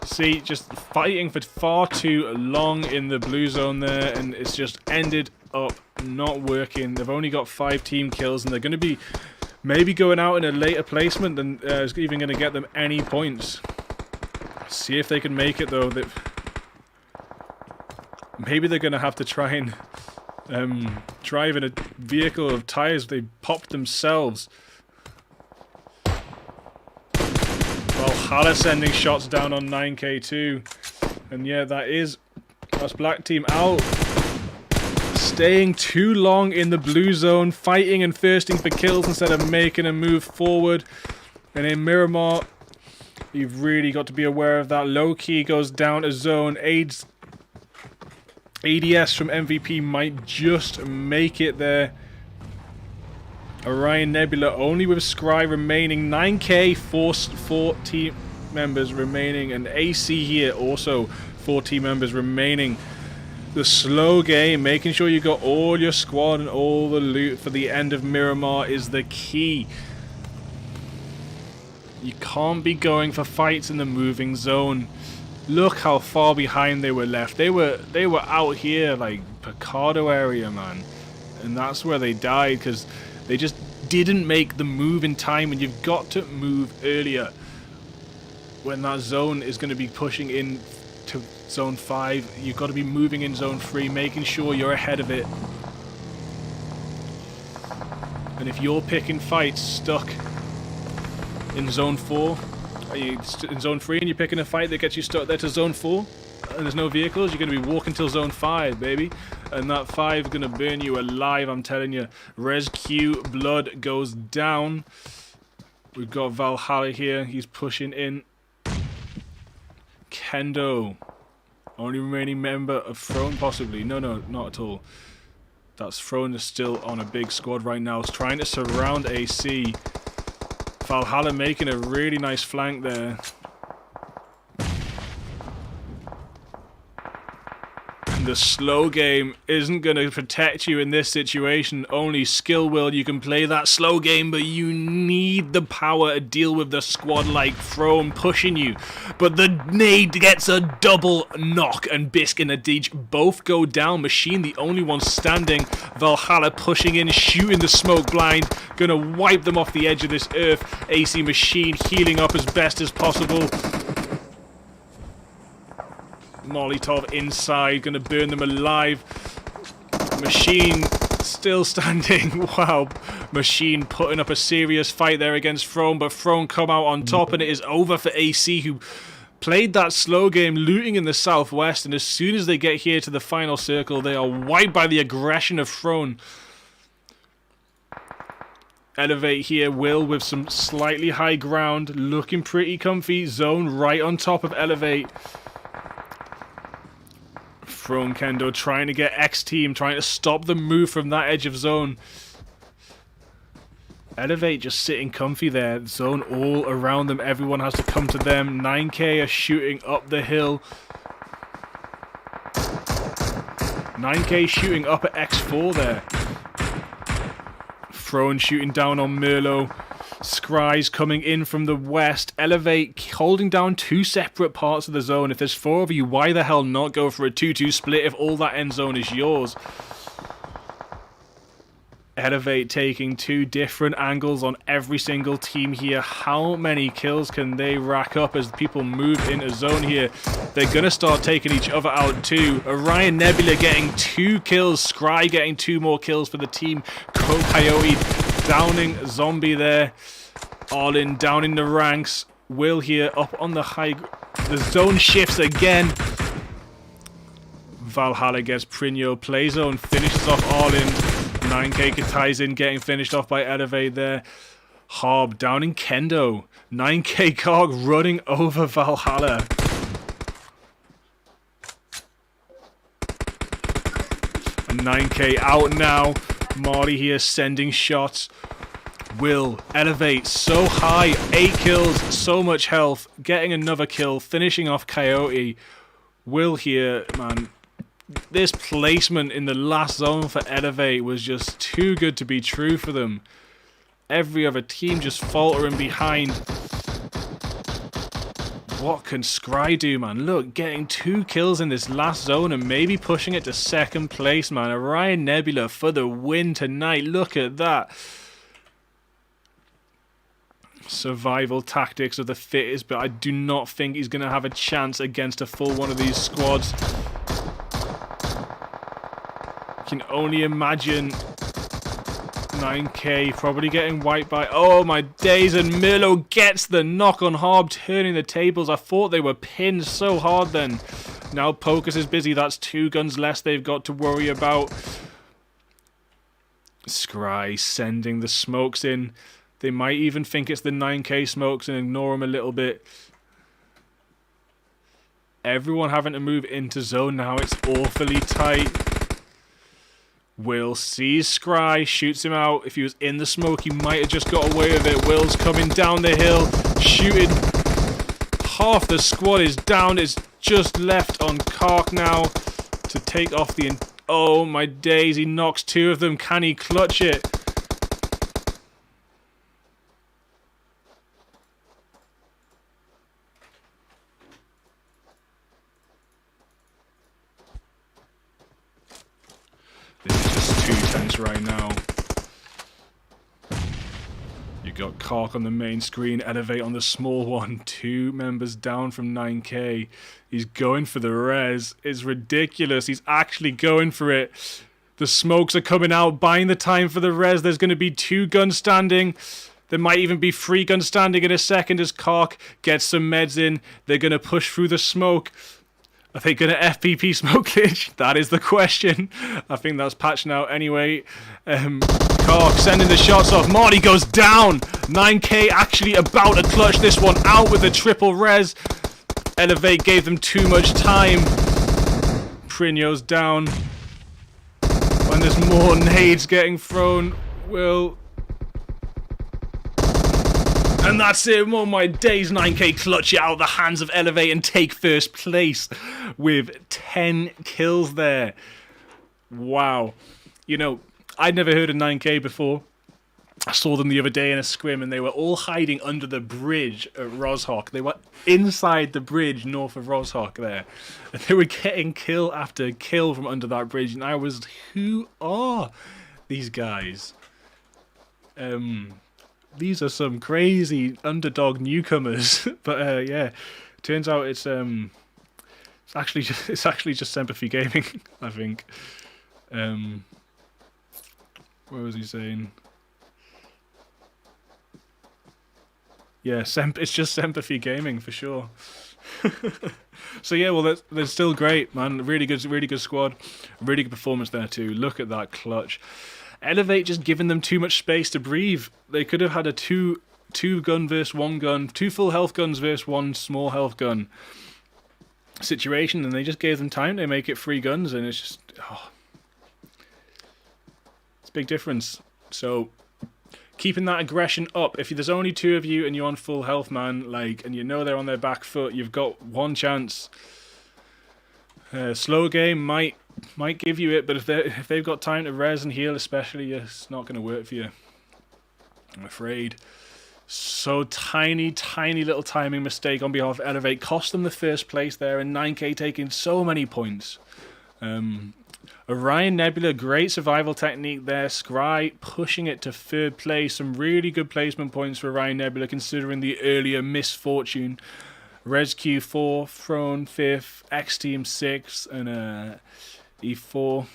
See, just fighting for far too long in the blue zone there, and it's just ended up not working. They've only got 5 team kills, and they're going to be maybe going out in a later placement than is even going to get them any points. See if they can make it, though. Maybe they're going to have to try and drive in a vehicle of tires they popped themselves. Valhalla sending shots down on 9K too. And yeah, that's black team out. Staying too long in the blue zone, fighting and thirsting for kills instead of making a move forward. And in Miramar, you've really got to be aware of that. Low key goes down a zone. ADS from MVP might just make it there. Orion Nebula only with Scry remaining. 9K, 4 team members remaining. And AC here also 4 team members remaining. The slow game, making sure you got all your squad and all the loot for the end of Miramar is the key. You can't be going for fights in the moving zone. Look how far behind they were left. They were out here, like, Picardo area, man. And that's where they died, because they just didn't make the move in time, and you've got to move earlier. When that zone is going to be pushing in to zone 5, you've got to be moving in zone 3, making sure you're ahead of it. And if you're picking fights stuck in zone 4, are you in zone 3 and you're picking a fight that gets you stuck there to zone 4 and there's no vehicles, you're going to be walking till zone 5, baby. And that 5 is going to burn you alive, I'm telling you. Res Q, blood goes down. We've got Valhalla here, he's pushing in. Kendo, only remaining member of Throne possibly. No, not at all. That's Throne is still on a big squad right now. It's trying to surround AC. Valhalla making a really nice flank there. The slow game isn't going to protect you in this situation. Only skill will. You can play that slow game, but you need the power to deal with the squad like Throne pushing you. But the nade gets a double knock, and Bisk and Adij both go down. Machine, the only one standing. Valhalla pushing in, shooting the smoke blind. Gonna wipe them off the edge of this earth. AC Machine healing up as best as possible. Molotov inside, gonna burn them alive. Machine still standing. Wow. Machine putting up a serious fight there against Throne, but Throne come out on top, and it is over for AC, who played that slow game, looting in the southwest, and as soon as they get here to the final circle, they are wiped by the aggression of Throne. Elevate here, Will with some slightly high ground, looking pretty comfy. Zone right on top of Elevate. Throne Kendo trying to get X-Team, trying to stop the move from that edge of zone. Elevate just sitting comfy there. Zone all around them. Everyone has to come to them. 9K are shooting up the hill. 9K shooting up at X4 there. Throne shooting down on Merlot. Scry's coming in from the west. Elevate holding down 2 separate parts of the zone. If there's 4 of you, why the hell not go for a 2-2 split if all that end zone is yours? Elevate taking 2 different angles on every single team here. How many kills can they rack up as people move into zone here? They're going to start taking each other out too. Orion Nebula getting 2 kills. Scry getting 2 more kills for the team. Coyote downing Zombie there. All in, down in the ranks. Will here up on the high. The zone shifts again. Valhalla gets Prinyo. Play zone finishes off All in. 9K Kataizen getting finished off by Elevate there. Hob down in Kendo. 9K Cog running over Valhalla. And 9K out now. Marty here sending shots. Will Elevate so high. 8 kills, so much health. Getting another kill, finishing off Coyote. Will here, man. This placement in the last zone for Elevate was just too good to be true for them. Every other team just faltering behind. What can Scry do, man? Look, getting 2 kills in this last zone and maybe pushing it to 2nd place, man. Orion Nebula for the win tonight. Look at that. Survival tactics of the fittest, but I do not think he's going to have a chance against a full one of these squads. Can only imagine 9K probably getting wiped by... Oh my days, and Milo gets the knock on Hob, turning the tables. I thought they were pinned so hard then. Now Pocus is busy. That's 2 guns less they've got to worry about. Scry sending the smokes in. They might even think it's the 9K smokes and ignore them a little bit. Everyone having to move into zone now. It's awfully tight. Will sees Scry, shoots him out. If he was in the smoke, he might have just got away with it. Will's coming down the hill, shooting. Half the squad is down. It's just left on Kark now to take off the... Oh my days, he knocks 2 of them. Can he clutch it? This is just too tense right now. You got Kark on the main screen, Elevate on the small one. 2 members down from 9K. He's going for the res. It's ridiculous. He's actually going for it. The smokes are coming out, buying the time for the res. There's going to be 2 guns standing. There might even be 3 guns standing in a second as Kark gets some meds in. They're going to push through the smoke. Are they going to FPP smoke glitch? That is the question. I think that's patched now anyway. Kark sending the shots off. Marty goes down. 9K actually about to clutch this one out with the triple res. Elevate gave them too much time. Prinyo's down. When there's more nades getting thrown, Will... And that's it. Oh my days, 9K clutch it out of the hands of Elevate and take 1st place with 10 kills there. Wow. You know, I'd never heard of 9K before. I saw them the other day in a scrim and they were all hiding under the bridge at Roshok. They were inside the bridge north of Roshok there. And they were getting kill after kill from under that bridge. And I was, who are these guys? These are some crazy underdog newcomers, but yeah, turns out it's actually just Sympathy Gaming, I think. What was he saying? Yeah, it's just Sympathy Gaming for sure. So yeah, well, they're still great, man. Really good squad, really good performance there too. Look at that clutch. Elevate just giving them too much space to breathe. They could have had a two gun versus 1 gun, 2 full health guns versus 1 small health gun situation, and they just gave them time to make it 3 guns, and it's just it's a big difference. So keeping that aggression up. If there's only 2 of you and you're on full health, man, and you know they're on their back foot, you've got 1 chance. Slow game might give you it, but if they've got time to res and heal especially, it's not going to work for you, I'm afraid. So tiny little timing mistake on behalf of Elevate cost them the 1st place there, and 9K taking so many points. Orion Nebula, great survival technique there. Scry pushing it to third place. Some really good placement points for Orion Nebula considering the earlier misfortune. ResQ 4, Throne 5th, X Team 6th, and E4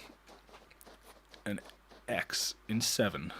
and X in 7.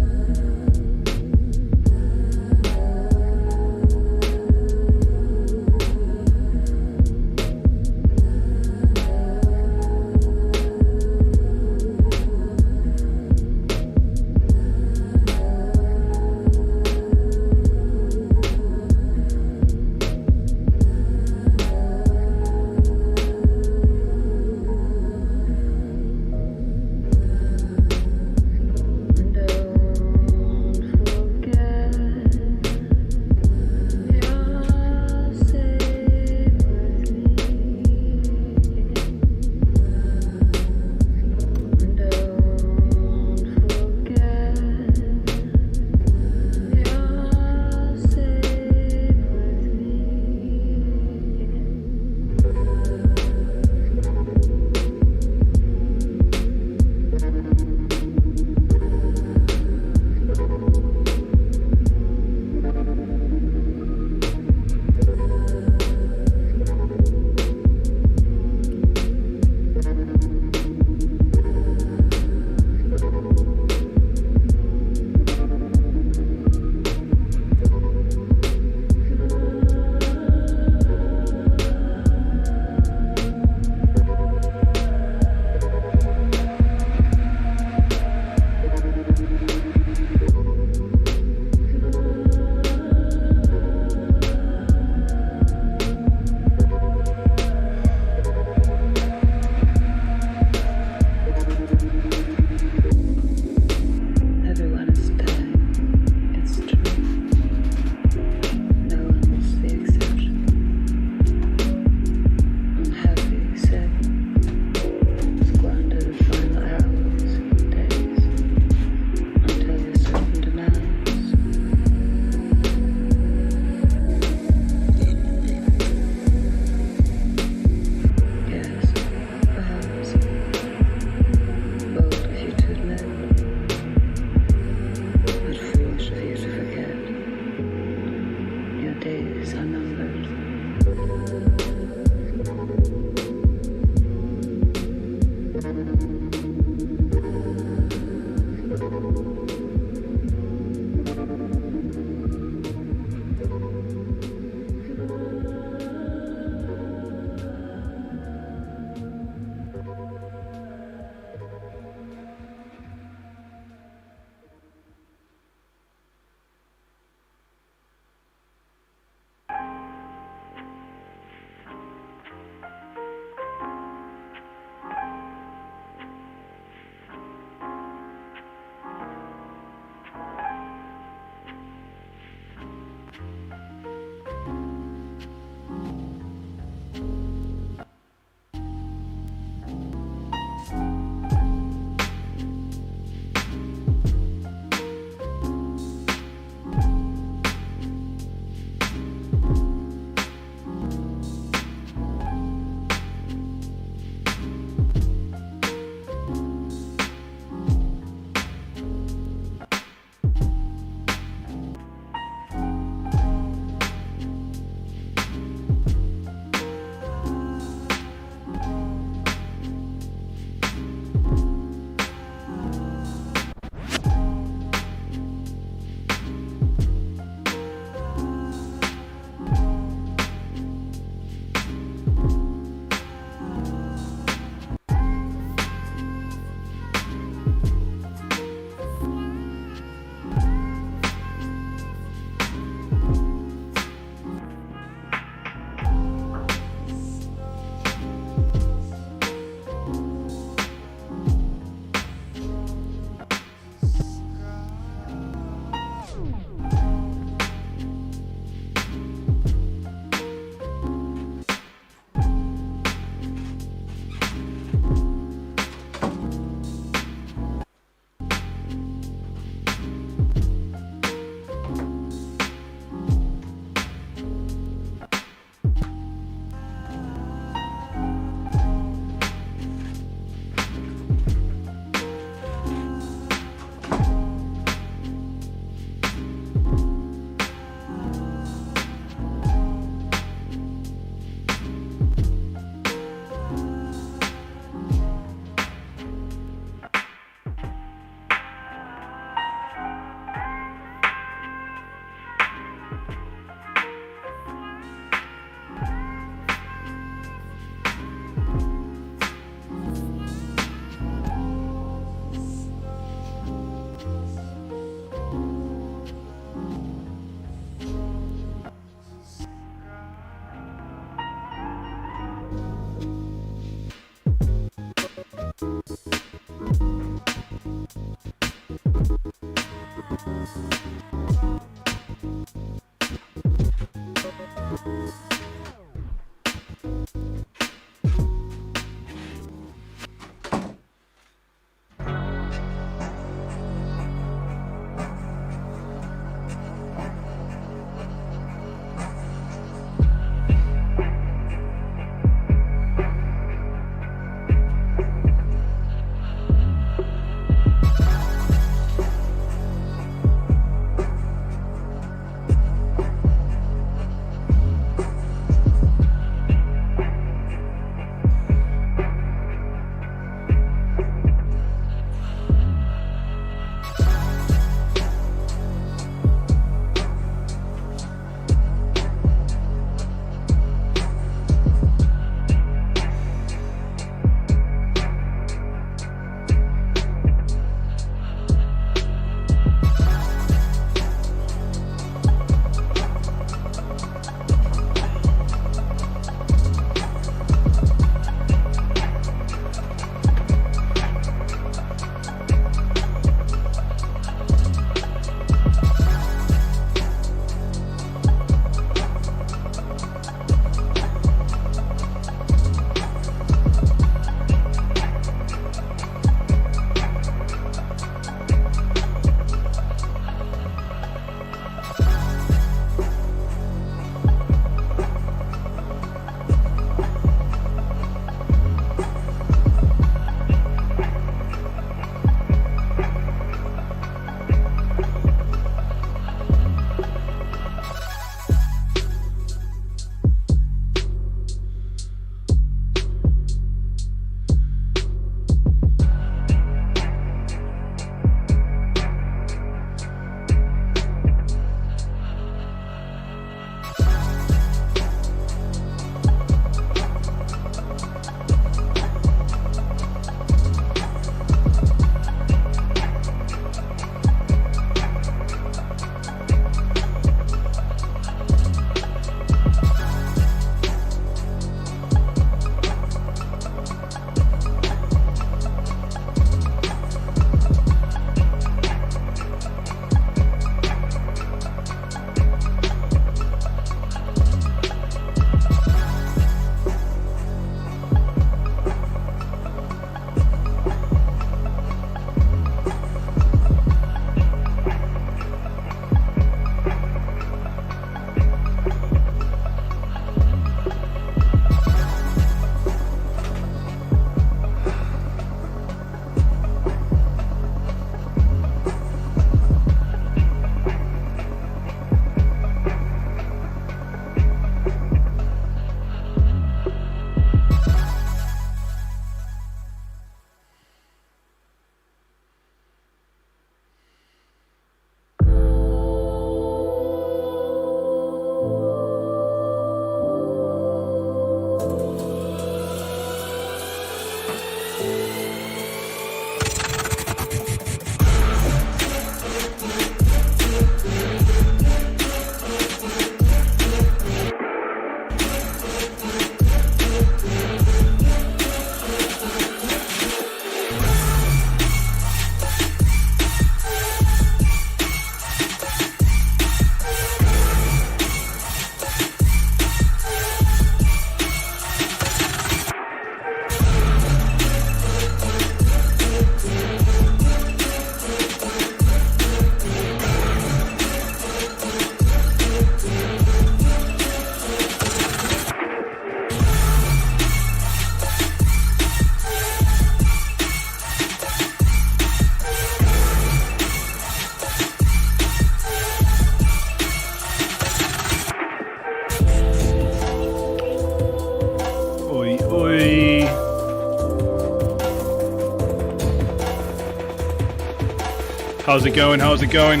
How's it going? How's it going?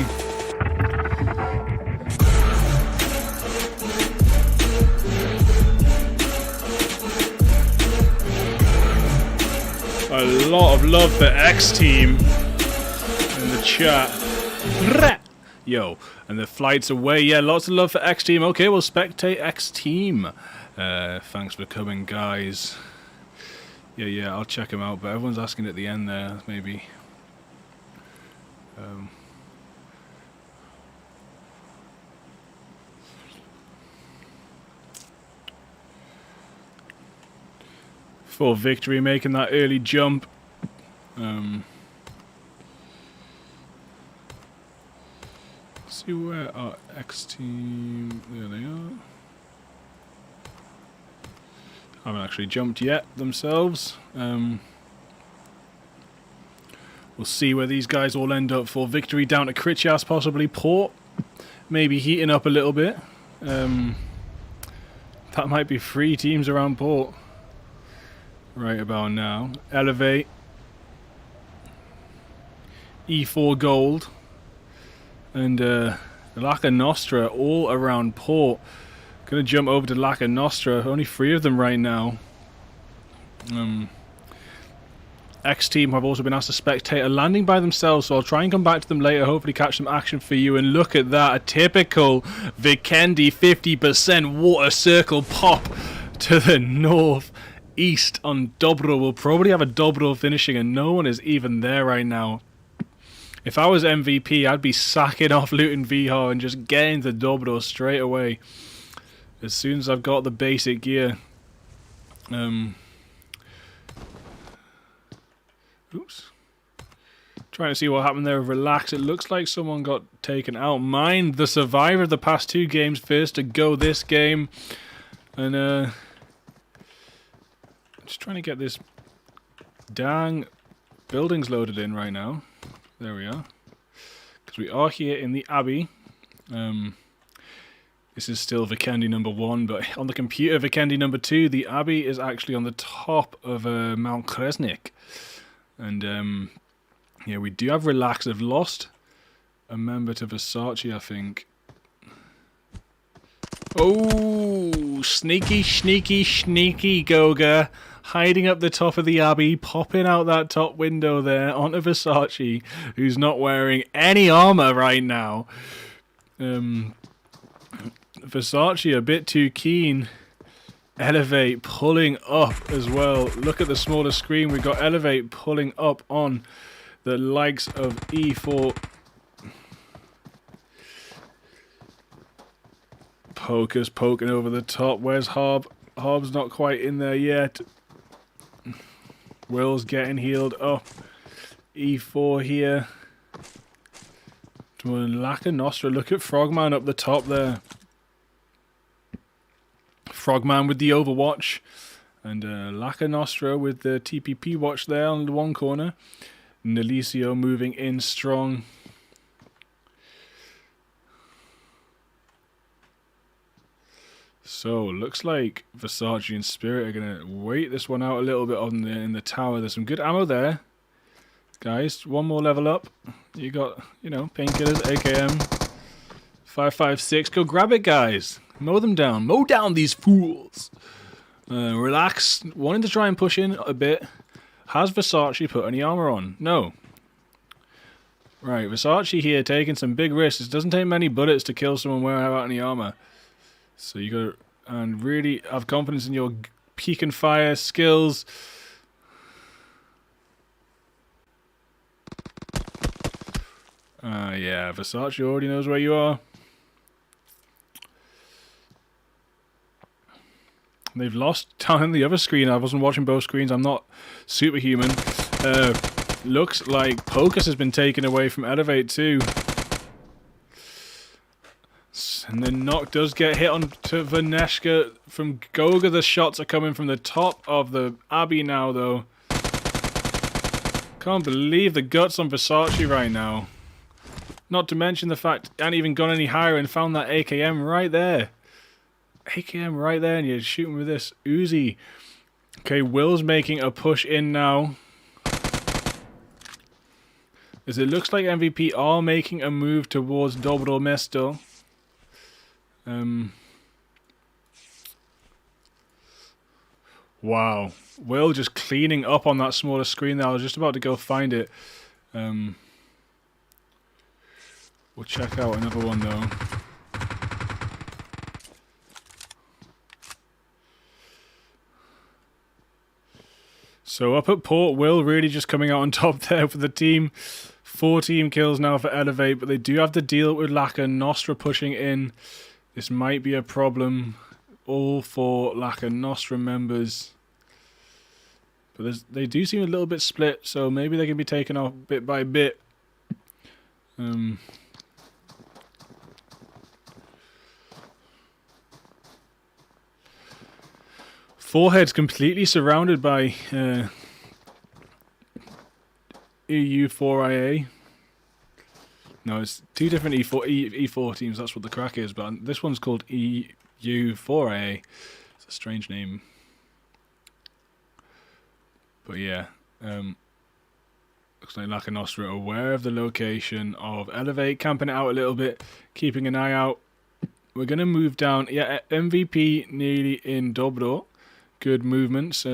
A lot of love for X Team in the chat. Yo, and the flight's away. Yeah, lots of love for X Team. Okay, we'll spectate X Team. Thanks for coming, guys. Yeah, I'll check him out. But everyone's asking at the end there, maybe. For victory, making that early jump. See where our X Team. There they are. Haven't actually jumped yet themselves. We'll see where these guys all end up for victory. Down to Critchas, possibly Port. Maybe heating up a little bit. That might be 3 teams around Port. Right about now. Elevate. E4 Gold. And Lacca Nostra all around Port. Gonna jump over to Lacca Nostra. Only 3 of them right now. X Team have also been asked to spectate a landing by themselves, so I'll try and come back to them later, hopefully catch some action for you. And look at that, a typical Vikendi 50% water circle pop to the northeast on Dobro. We'll probably have a Dobro finishing, and no one is even there right now. If I was MVP, I'd be sacking off Luton Vihar and just getting the Dobro straight away. As soon as I've got the basic gear. Oops. Trying to see what happened there. Relax. It looks like someone got taken out. Mind the survivor of the past 2 games. First to go this game. And just trying to get this dang buildings loaded in right now. There we are. Because we are here in the Abbey. This is still Vikendi number 1, but on the computer, Vikendi number 2, the Abbey is actually on the top of Mount Kresnik. And, yeah, we do have Relax. They've lost a member to Versace, I think. Oh, sneaky Goga. Hiding up the top of the Abbey, popping out that top window there onto Versace, who's not wearing any armor right now. Versace a bit too keen. Elevate pulling up as well. Look at the smaller screen. We've got Elevate pulling up on the likes of E4. Poker's poking over the top. Where's Hob? Hob's not quite in there yet. Will's getting healed up. E4 here. Lacca Nostra. Look at Frogman up the top there. Frogman with the Overwatch. And Lacca Nostra with the TPP watch there on the one corner. Nelicio moving in strong. So, looks like Versace and Spirit are going to wait this one out a little bit on in the tower. There's some good ammo there. Guys, one more level up. You got, you know, painkillers, AKM. 5.56. Go grab it, guys. Mow them down. Mow down these fools. Relax. Wanting to try and push in a bit. Has Versace put any armor on? No. Right, Versace here taking some big risks. It doesn't take many bullets to kill someone without any armor. So you got to and really have confidence in your peek and fire skills. Yeah, Versace already knows where you are. They've lost down in the other screen. I wasn't watching both screens. I'm not superhuman. Looks like Pocus has been taken away from Elevate too. And then Nock does get hit onto Vaneshka from Goga. The shots are coming from the top of the Abbey now, though. Can't believe the guts on Versace right now. Not to mention the fact I hadn't even gone any higher and found that AKM right there. AKM right there, and you're shooting with this Uzi. Okay, Will's making a push in now. As it looks like MVP are making a move towards Dobro Mesto. Wow. Will just cleaning up on that smaller screen there. I was just about to go find it. We'll check out another one though. So up at Port, Will really just coming out on top there for the team. 4 team kills now for Elevate, but they do have to deal with Laka Nostra pushing in. This might be a problem. All 4 Laka Nostra members. But they do seem a little bit split, so maybe they can be taken off bit by bit. Forehead's completely surrounded by EU4IA. No, it's 2 different E4 teams, that's what the crack is, but this one's called EU4IA. It's a strange name. But yeah, looks like Laka Nostra are aware of the location of Elevate, camping it out a little bit, keeping an eye out. We're going to move down. Yeah, MVP nearly in Dobro. Good movements.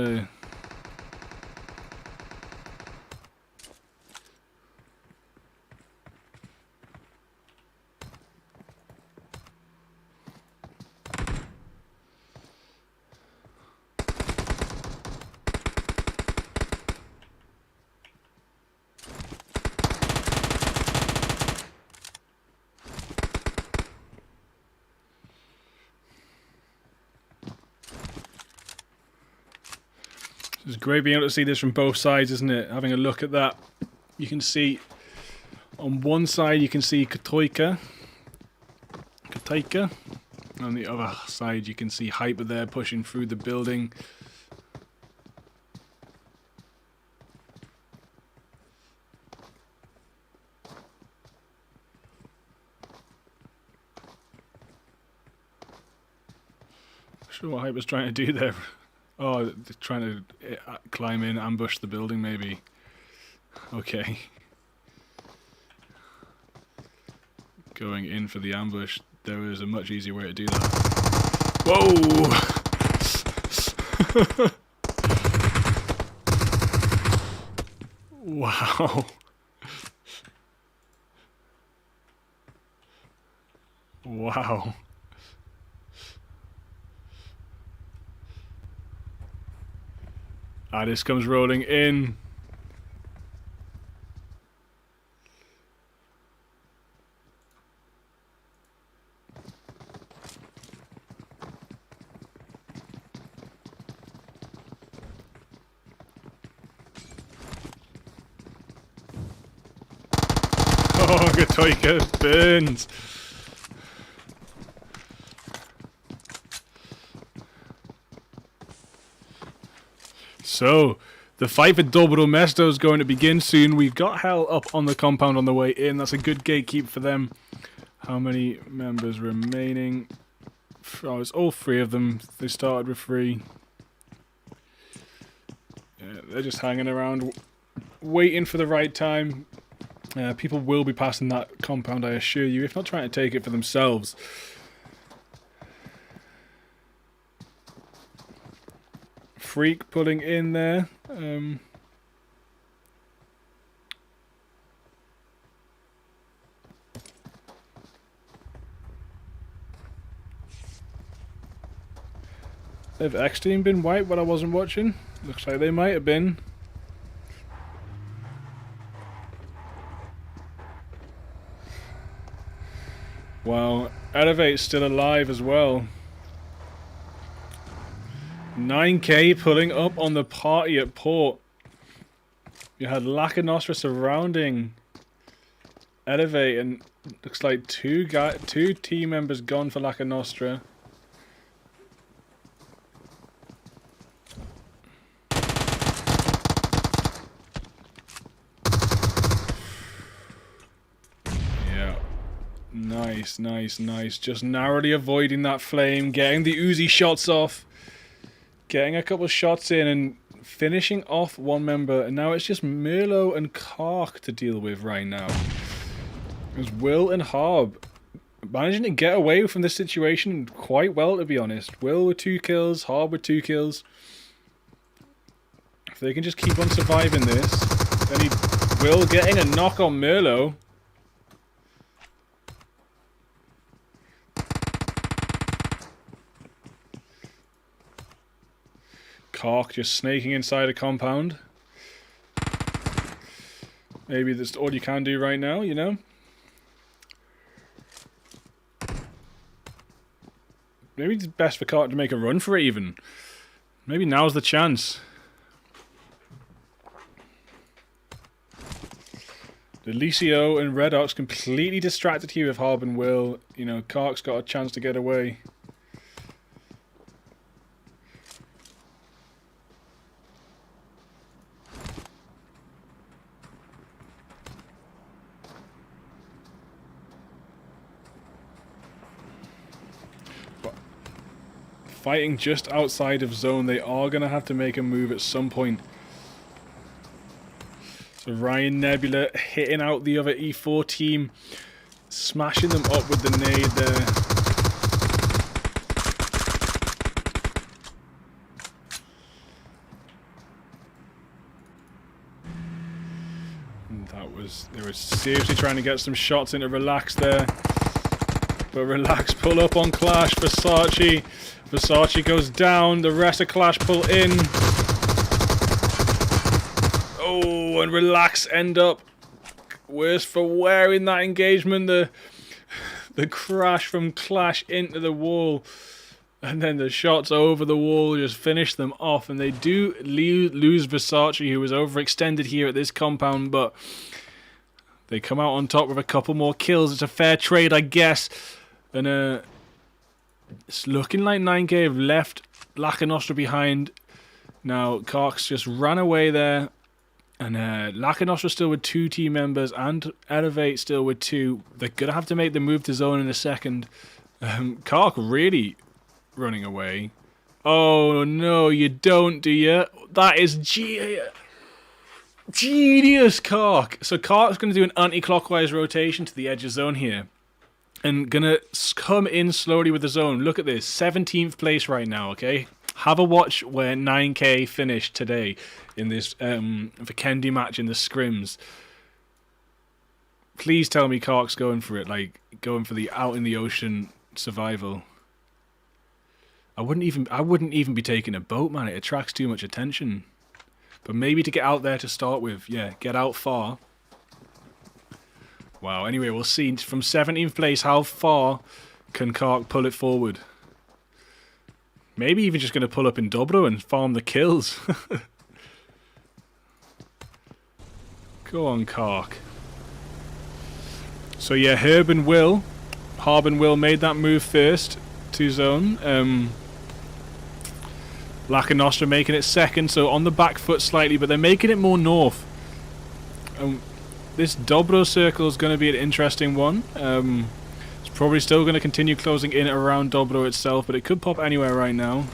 It's great being able to see this from both sides, isn't it? Having a look at that, you can see on one side you can see Katoika. On the other side you can see Hyper there pushing through the building. Not sure what Hyper's trying to do there. Oh, they're trying to climb in, ambush the building, maybe. Okay. Going in for the ambush. There is a much easier way to do that. Whoa! Wow. Wow. This comes rolling in. Oh, Gatoika burns. So, the fight for Dobro Mesto is going to begin soon. We've got Hell up on the compound on the way in. That's a good gatekeep for them. How many members remaining? Oh, it's all 3 of them. They started with 3. Yeah, they're just hanging around, waiting for the right time. People will be passing that compound, I assure you, if not trying to take it for themselves. Freak pulling in there. Have X Team been wiped while I wasn't watching? Looks like they might have been. Wow, Elevate's still alive as well. 9k pulling up on the party at Port. You had Laka Nostra surrounding Elevate, and looks like 2 team members gone for Laka Nostra. Yeah. Nice, nice, nice. Just narrowly avoiding that flame, getting the Uzi shots off. Getting a couple of shots in and finishing off one member, and now it's just Merlot and Kark to deal with right now. There's Will and Harb managing to get away from this situation quite well, to be honest. Will with 2 kills, Harb with 2 kills. If they can just keep on surviving this, then Will getting a knock on Merlot. Kark just snaking inside a compound. Maybe that's all you can do right now, you know? Maybe it's best for Kark to make a run for it even. Maybe now's the chance. Delicio and Redox completely distracted here with Harb and Will. You know, Kark's got a chance to get away. Fighting just outside of zone, they are going to have to make a move at some point. So Ryan Nebula hitting out the other E4 team, smashing them up with the nade there. And they were seriously trying to get some shots into Relax there. But Relax pull up on Clash. Versace goes down. The rest of Clash pull in. Oh, and Relax end up worse for wear in that engagement. The crash from Clash into the wall. And then the shots over the wall just finish them off. And they do lose Versace, who was overextended here at this compound. But they come out on top with a couple more kills. It's a fair trade, I guess. And it's looking like 9K have left Lacanostra behind. Now, Kark's just ran away there. And Lacanostra still with 2 team members and Elevate still with 2. They're going to have to make the move to zone in a second. Kark really running away. Oh, no, you don't, do you? That is genius, Kark. So Kark's going to do an anti-clockwise rotation to the edge of zone here. And gonna come in slowly with the zone. Look at this, 17th place right now, okay? Have a watch where 9K finished today in this Vikendi match in the Scrims. Please tell me Kark's going for it, like going for the out in the ocean survival. I wouldn't even be taking a boat, man. It attracts too much attention. But maybe to get out there to start with, yeah, get out far. Wow, anyway, we'll see from 17th place how far can Kark pull it forward. Maybe even just going to pull up in Dobro and farm the kills. Go on, Kark. So yeah, Harb and Will made that move first to zone. Lacanostra making it second, so on the back foot slightly, but they're making it more north. This Dobro circle is going to be an interesting one. It's probably still going to continue closing in around Dobro itself, but it could pop anywhere right now.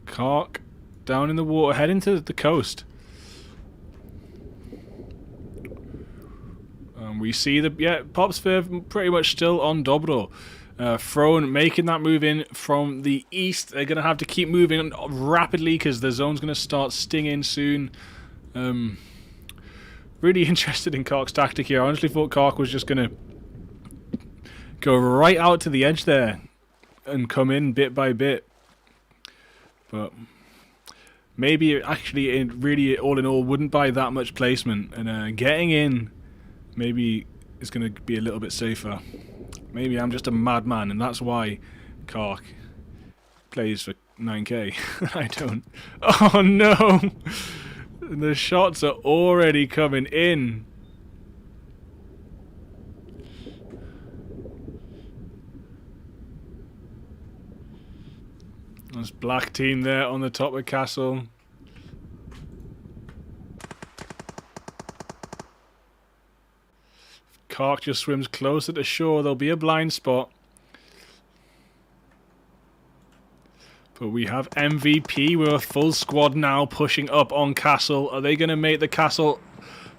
Kark down in the water, heading to the coast. We see Pop's Fair pretty much still on Dobro. Throne making that move in from the east. They're going to have to keep moving rapidly because the zone's going to start stinging soon. Really interested in Kark's tactic here. I honestly thought Kark was just going to go right out to the edge there and come in bit by bit. But maybe actually it really, all in all, wouldn't buy that much placement. And getting in maybe is going to be a little bit safer. Maybe I'm just a madman, and that's why Kark plays for 9K. I don't. Oh no! The shots are already coming in. There's black team there on the top of castle. Kark just swims closer to shore. There'll be a blind spot. But we have MVP with a full squad now pushing up on Castle. Are they going to make the Castle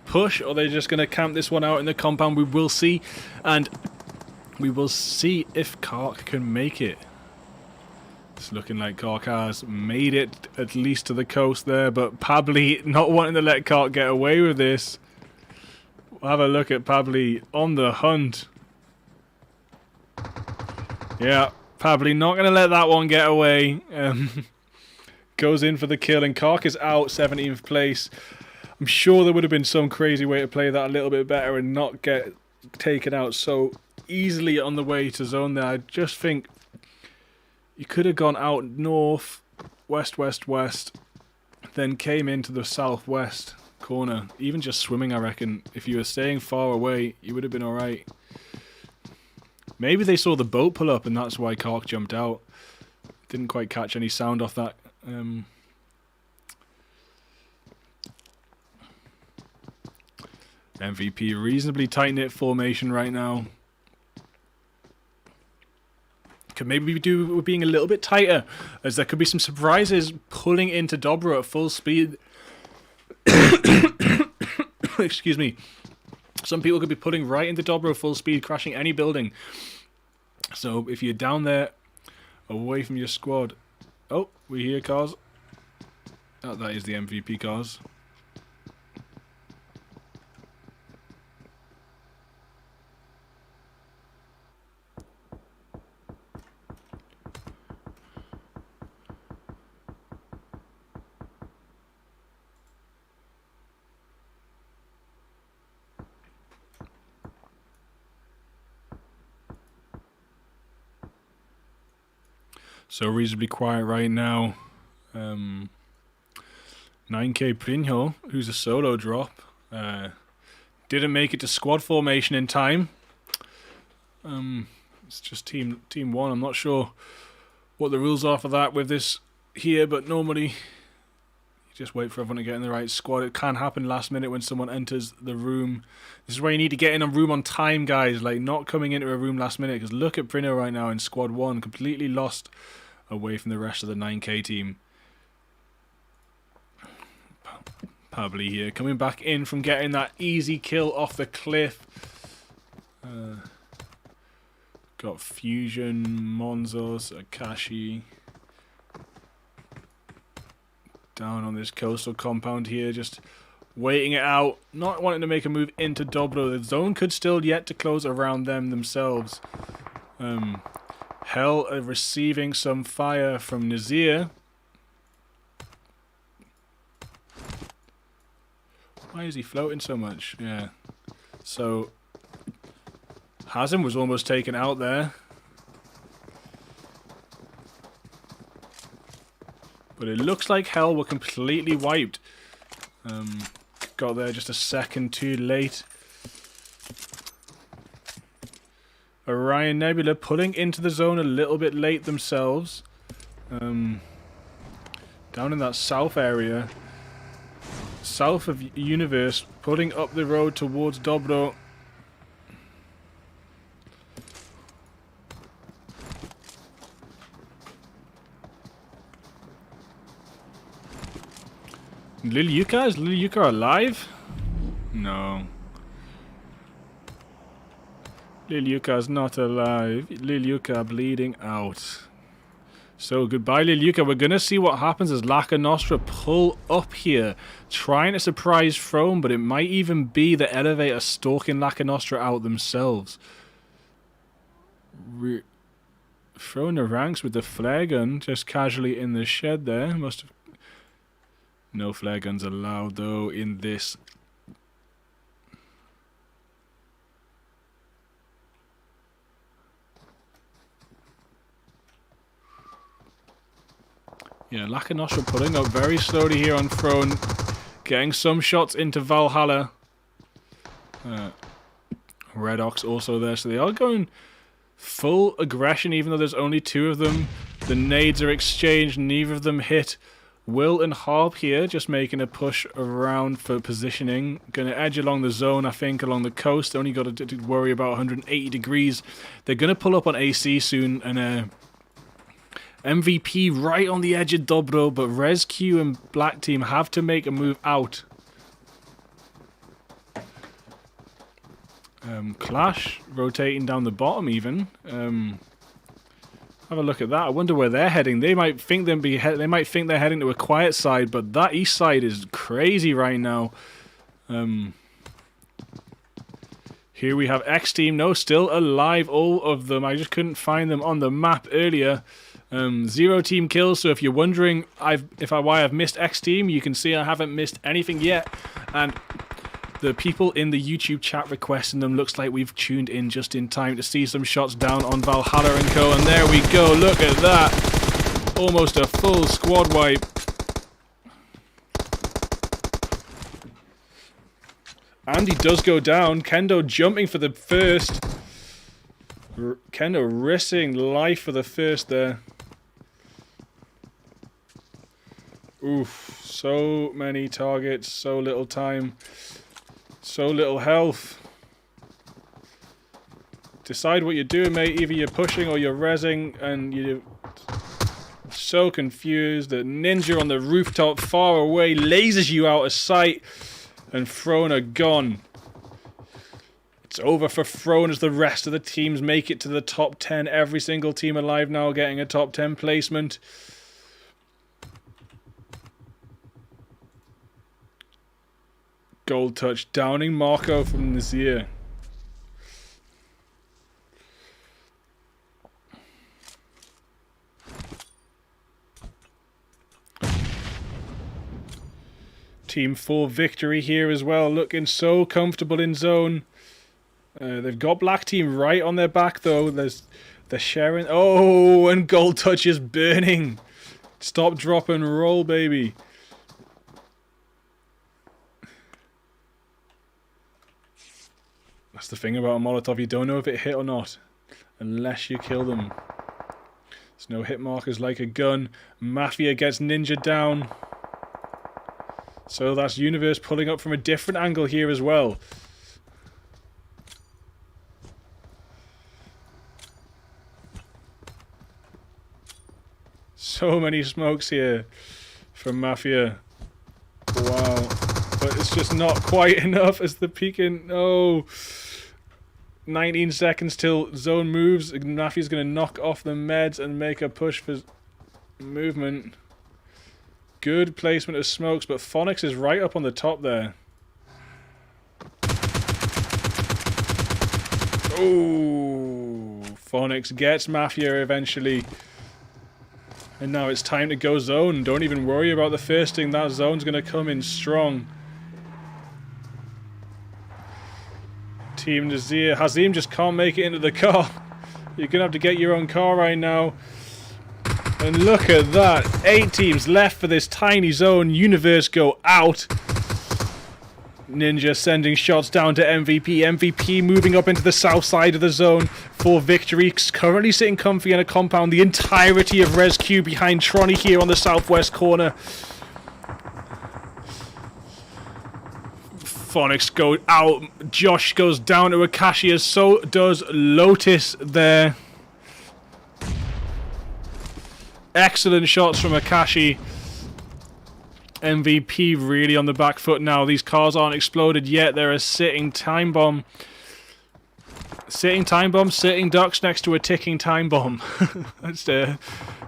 push, or are they just going to camp this one out in the compound? We will see. And we will see if Kark can make it. It's looking like Kark has made it at least to the coast there, but Pabli not wanting to let Kark get away with this. We'll have a look at Pabli on the hunt. Yeah, Pabli not going to let that one get away. Goes in for the kill, and Kark is out, 17th place. I'm sure there would have been some crazy way to play that a little bit better and not get taken out so easily on the way to zone there. I just think you could have gone out north, west, west, west, then came into the southwest corner. Even just swimming, I reckon. If you were staying far away, you would have been alright. Maybe they saw the boat pull up and that's why Kark jumped out. Didn't quite catch any sound off that. MVP, reasonably tight-knit formation right now. Could maybe do with being a little bit tighter, as there could be some surprises pulling into Dobro at full speed. Excuse me. Some people could be putting right into Dobro full speed, crashing any building. So if you're down there, away from your squad. Oh, we hear cars. Oh, that is the MVP cars. So reasonably quiet right now. 9k Prinho, who's a solo drop. Didn't make it to squad formation in time. It's just team one. I'm not sure what the rules are for that with this here, but normally you just wait for everyone to get in the right squad. It can happen last minute when someone enters the room. This is where you need to get in a room on time, guys. Like, not coming into a room last minute, because look at Prinho right now in squad 1, completely lost away from the rest of the 9k team. Pabli here, coming back in from getting that easy kill off the cliff. Got Fusion, Monzos, Akashi. Down on this coastal compound here, just waiting it out. Not wanting to make a move into Dobro. The zone could still yet to close around them themselves. Hell receiving some fire from Nazir. Why is he floating so much? Yeah. So Hazem was almost taken out there. But it looks like Hell were completely wiped. Got there just a second too late. Orion Nebula pulling into the zone a little bit late themselves. Down in that south area. South of Universe, putting up the road towards Dobro. Lil Yuka? Is Lil Yuka alive? No. Lil Yuka's not alive. Lil Yuka bleeding out. So goodbye Lil Yuka. We're gonna see what happens as Laka Nostra pull up here. Trying to surprise Throne, but it might even be the elevator stalking Laka Nostra out themselves. Throwing the ranks with the flare gun just casually in the shed there. Must have. No flare guns allowed though in this. Yeah, Laka Nostra pulling up very slowly here on Throne. Getting some shots into Valhalla. Red Ox also there, so they are going full aggression even though there's only 2 of them. The nades are exchanged, neither of them hit. Will and Harp here, just making a push around for positioning. Going to edge along the zone, I think, along the coast. Only got to worry about 180 degrees. They're going to pull up on AC soon, and MVP right on the edge of Dobro, but ResQ and Black Team have to make a move out. Clash rotating down the bottom even. Have a look at that. I wonder where they're heading. They might think they're heading to a quiet side, but that east side is crazy right now. Here we have X Team. No, still alive, all of them. I just couldn't find them on the map earlier. 0 team kills, so if you're wondering why I've missed X Team, you can see I haven't missed anything yet. And the people in the YouTube chat requesting them, looks like we've tuned in just in time to see some shots down on Valhalla and Co. And there we go, look at that. Almost a full squad wipe. Andy does go down. Kendo jumping for the first. Kendo risking life for the first there. Oof, so many targets, so little time, so little health. Decide what you're doing, mate. Either you're pushing or you're rezzing, and you're so confused. The ninja on the rooftop far away lasers you out of sight, and Frona gone. It's over for Frona as the rest of the teams make it to the top 10. Every single team alive now getting a top 10 placement. Gold touch downing Marco from Nazir. Team 4 victory here as well, looking so comfortable in zone. They've got Black Team right on their back though. They're sharing. Oh, and Gold touch is burning. Stop, drop, and roll, baby. That's the thing about a Molotov, you don't know if it hit or not unless you kill them. There's no hit markers like a gun. Mafia gets Ninja down. So that's Universe pulling up from a different angle here as well. So many smokes here from Mafia. Wow. But it's just not quite enough as the peeking. Oh. 19 seconds till zone moves. Mafia's going to knock off the meds and make a push for movement. Good placement of smokes, but Phonics is right up on the top there. Oh. Phonics gets Mafia eventually. And now it's time to go zone. Don't even worry about the first thing. That zone's going to come in strong. Team Nazir. Hazim just can't make it into the car. You're going to have to get your own car right now. And look at that. 8 teams left for this tiny zone. Universe go out. Ninja sending shots down to MVP. MVP moving up into the south side of the zone for victory. Currently sitting comfy in a compound. The entirety of ResQ behind Tronny here on the southwest corner. Phonics go out. Josh goes down to Akashi, as so does Lotus there. Excellent shots from Akashi. MVP really on the back foot now. These cars aren't exploded yet. They're a sitting time bomb. Sitting time bomb, sitting ducks next to a ticking time bomb. That's the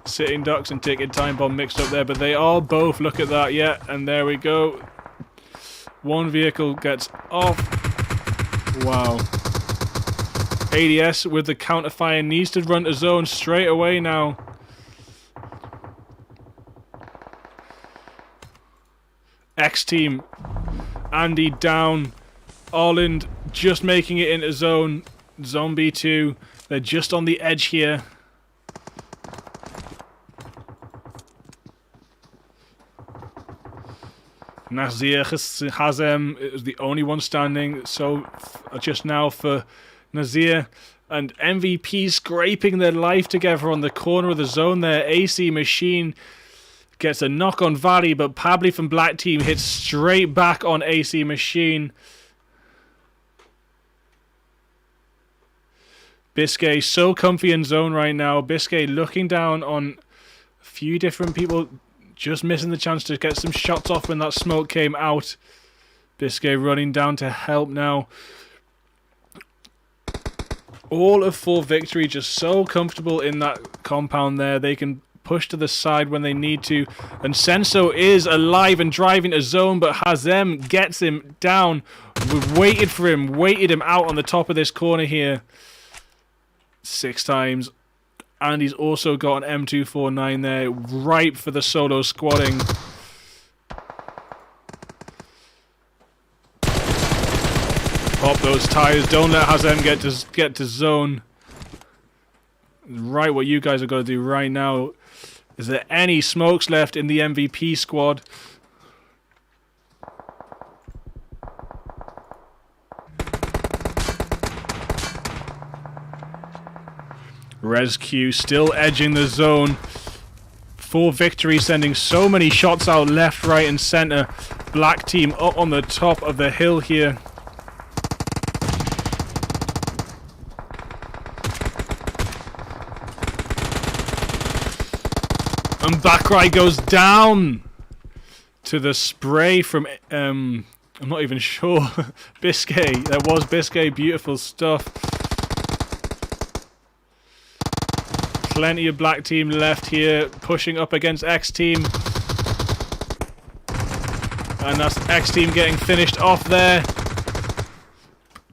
sitting ducks and ticking time bomb mixed up there, but they are both. Look at that, yeah, and there we go. One vehicle gets off. Wow. ADS with the counterfire needs to run to zone straight away now. X team. Andy down. Orland just making it into zone. Zombie 2. They're just on the edge here. Nazir Hazem is the only one standing, so just now for Nazir. And MVP scraping their life together on the corner of the zone there. AC Machine gets a knock on Valley, but Pabli from Black Team hits straight back on AC Machine. Biscay so comfy in zone right now. Biscay looking down on few different people just missing the chance to get some shots off when that smoke came out. Biscay running down to help now. All of full victory, just so comfortable in that compound there. They can push to the side when they need to. And Senso is alive and driving a zone, but Hazem gets him down. We've waited for him, waited him out on the top of this corner here 6 times. And he's also got an M249 there, ripe for the solo squatting. Pop those tires. Don't let Hazem get to zone. Right, what you guys are going to do right now. Is there any smokes left in the MVP squad? ResQ still edging the zone. Full victory, sending so many shots out left, right, and center. Black team up on the top of the hill here. And Bakrai goes down to the spray from, I'm not even sure, Biscay. That was Biscay, beautiful stuff. Plenty of black team left here, pushing up against X team. And that's X team getting finished off there.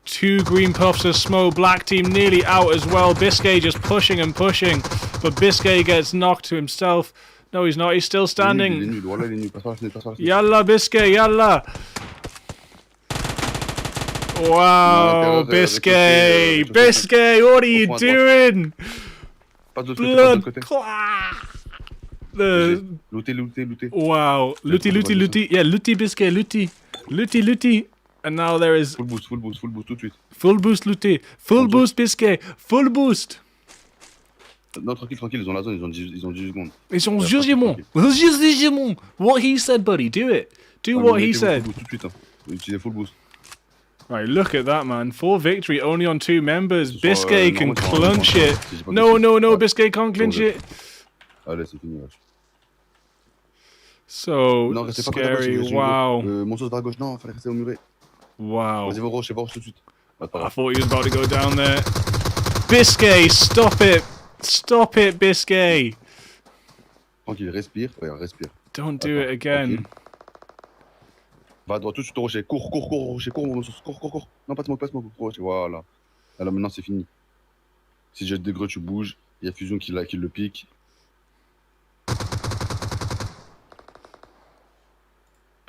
2 green puffs of smoke, black team nearly out as well. Biscay just pushing and pushing. But Biscay gets knocked to himself. No, he's not. He's still standing. Yalla, Biscay, yalla. Wow, Biscay. Biscay, what are you doing? Blood. Wow. Looty. Yeah, Looty, Biscay, Looty. And now there is... Full boost, tout de suite. Full boost, Looty. Full boost, Biscay. Full boost. Non, tranquille, ils ont la zone, ils ont 10 secondes. Ils ont juste What he said, buddy, do it. Do what he said. Tout de suite, hein. Utilisez full boost. Right, look at that, man. Full victory, only on 2 members. Biscay can clinch it. No, Biscay can't clinch it. Allez, c'est fini, wesh. So scary, wow. Mon sauce à gauche, non, fallait rester au muret. Wow. Vas-y, va rocher tout de suite. I thought he was about to go down there. Biscay, stop it. Stop it, Biscay. Tranquille, respire. Regarde, respire. Don't do it again. Tranquille. Va à droite, tout de suite au rocher. Cours, rocher, cours, mon sauce. Cours. Non, pas de smoke, rocher. Voilà. Alors maintenant, c'est fini. Si j'ai des greux, tu bouges. Il y a Fusion qui le pique.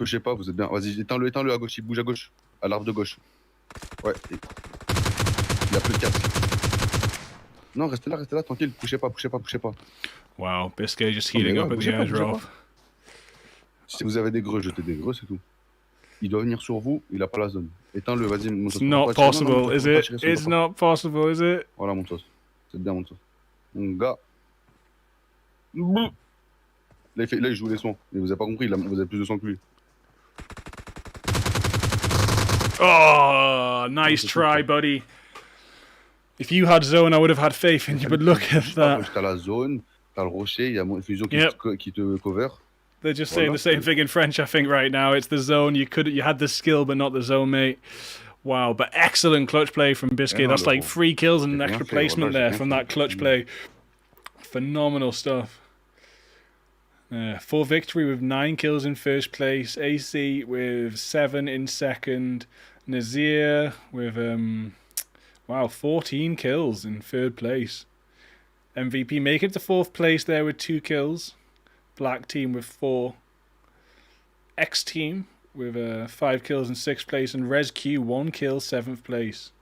Je sais pas, vous êtes bien. Vas-y, éteins-le à gauche, il bouge à gauche. À l'arbre de gauche. Ouais. Il a plus de casque. Non, restez là, tranquille. Poussez pas. Wow, Biscay just heating up at the edge, Rolf. Si vous avez des greux, jetez des greux, c'est tout. Il doit venir sur vous, il a pas la zone. Éteins-le, vas-y. It's not possible, is it? It's not possible, is it? Voilà, mon sauce. C'est bien, mon sauce. Mon gars. Là, il joue les sons. Mais vous avez pas compris, vous avez plus de sons que lui. Oh, nice try, buddy. If you had zone, I would have had faith in you, but look at that. T'as la zone, t'as le rocher, il y a mon Fusion qui te cover. They're just saying the same thing in French, I think, right now. It's the zone. You had the skill, but not the zone, mate. Wow, but excellent clutch play from Biscay. That's like 3 kills and an extra placement there from that clutch play. Phenomenal stuff. Full victory with 9 kills in first place. AC with 7 in second. Nazir with 14 kills in third place. MVP make it to 4th place there with 2 kills. Black team with 4. X team with 5 kills in 6th place. And ResQ 1 kill, 7th place.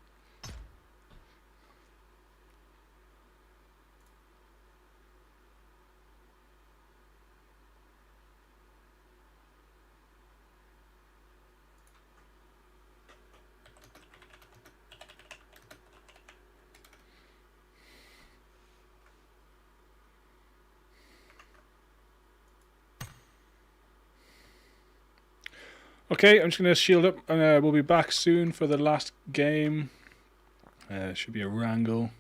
Okay, I'm just going to shield up, and we'll be back soon for the last game. Should be a wrangle.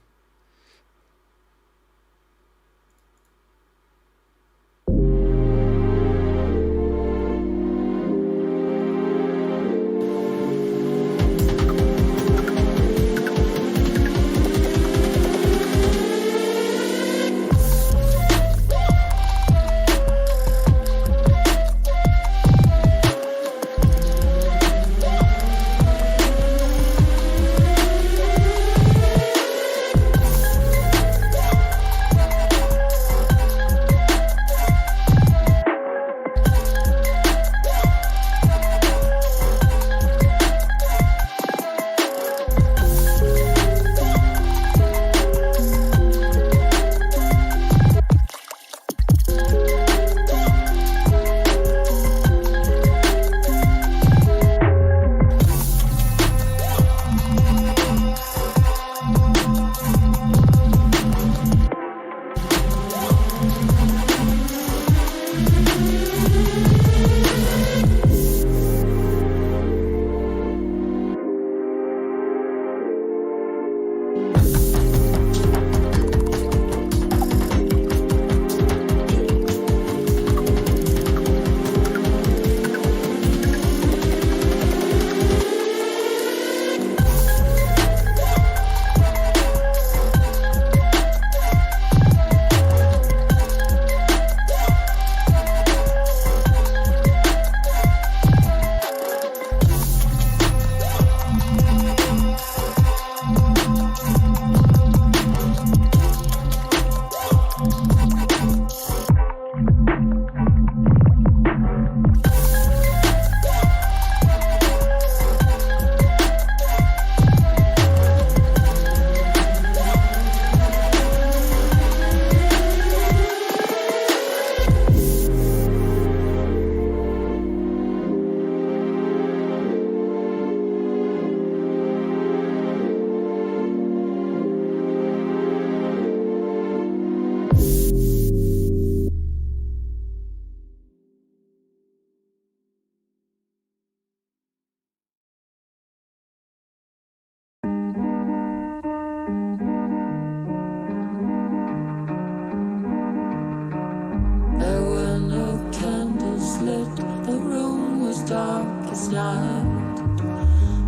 night,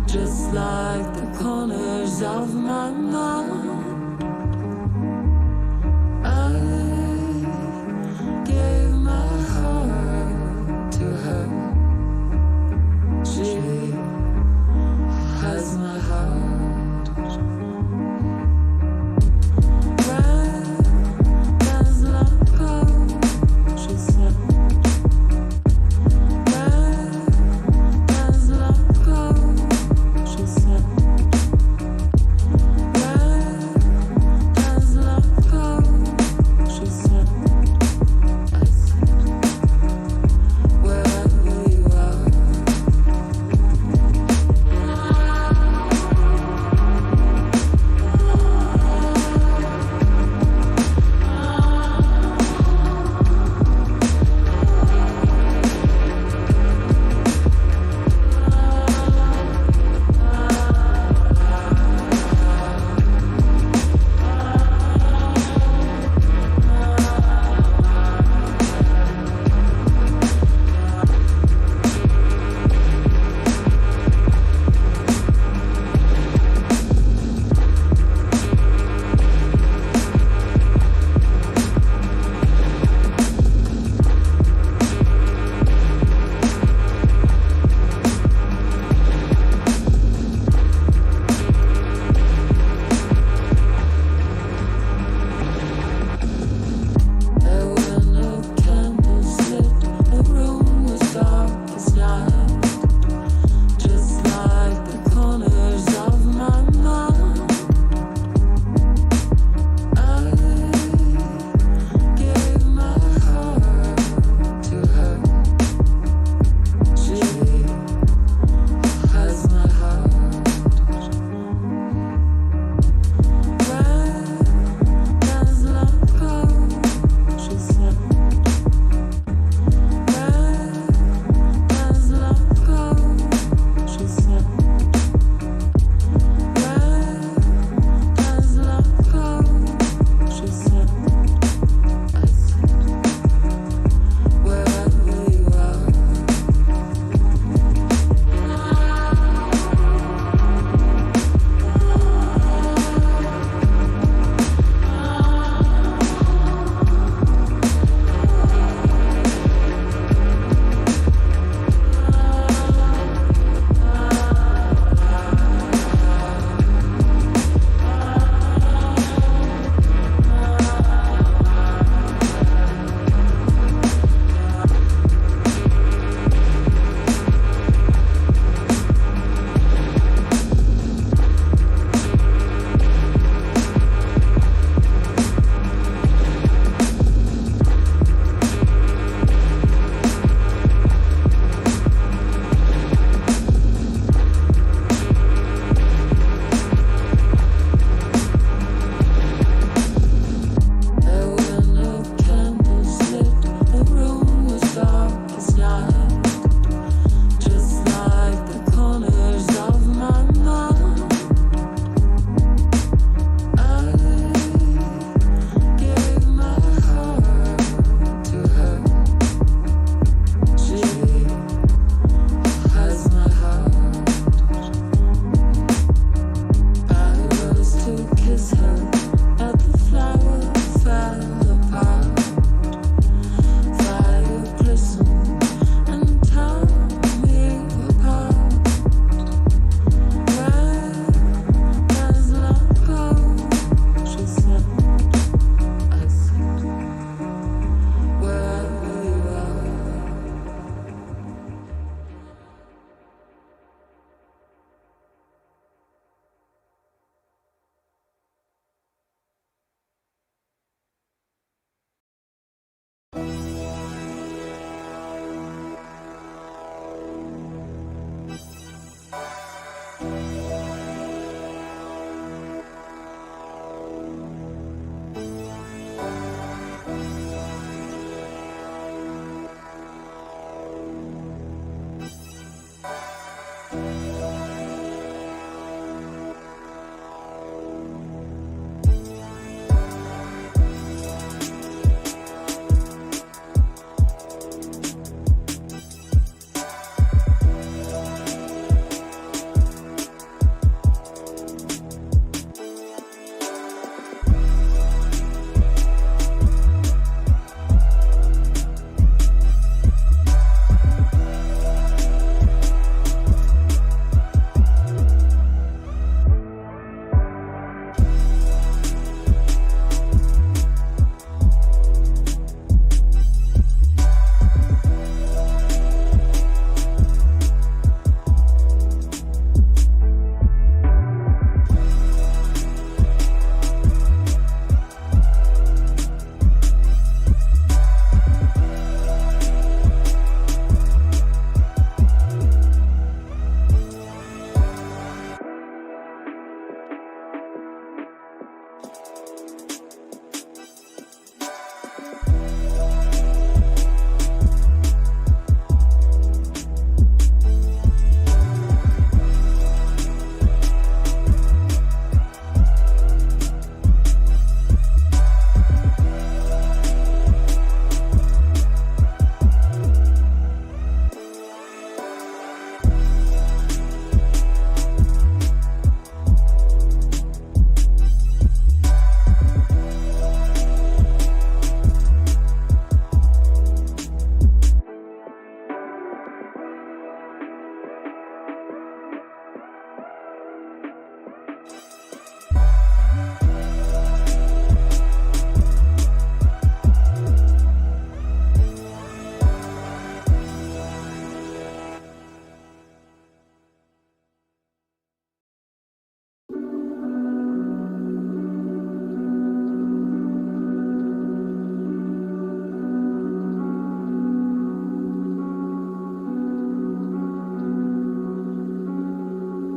just like the corners of my mind. I gave my heart to her. She has my heart. Red as my coat, she said. She said, red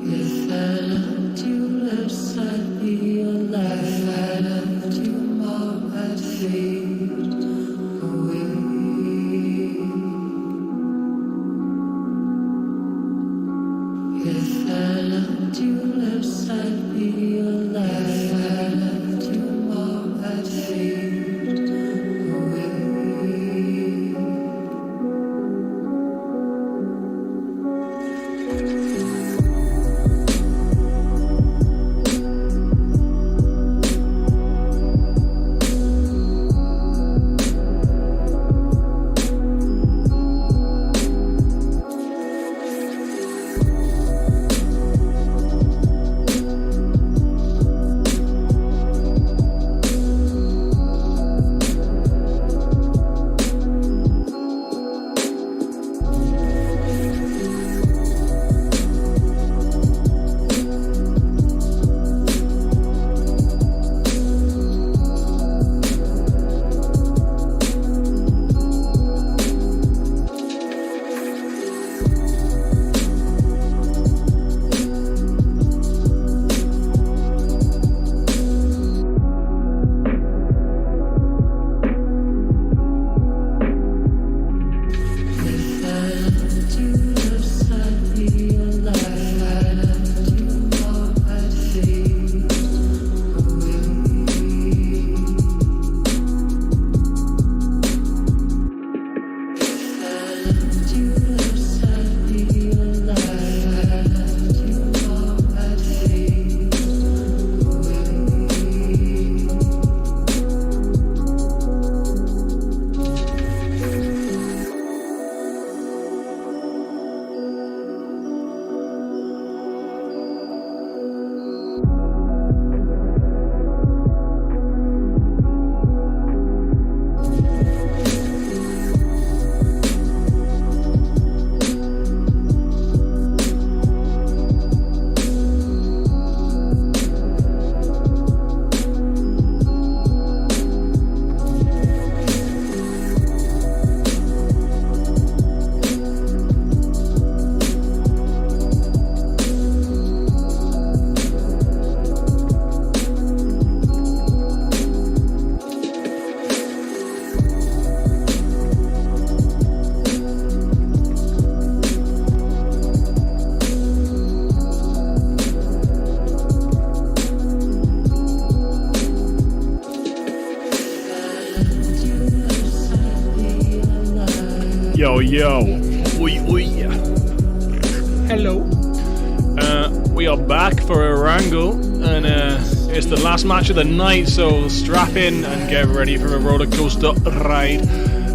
If I loved you less, I'd be alive. If I loved you more, I'd fade away. If I loved you less, I'd be alive. If I loved you more, I'd fade away. Yo, yo. Oi, oi. Hello. We are back for a wrangle, and it's the last match of the night, so strap in and get ready for a roller coaster ride.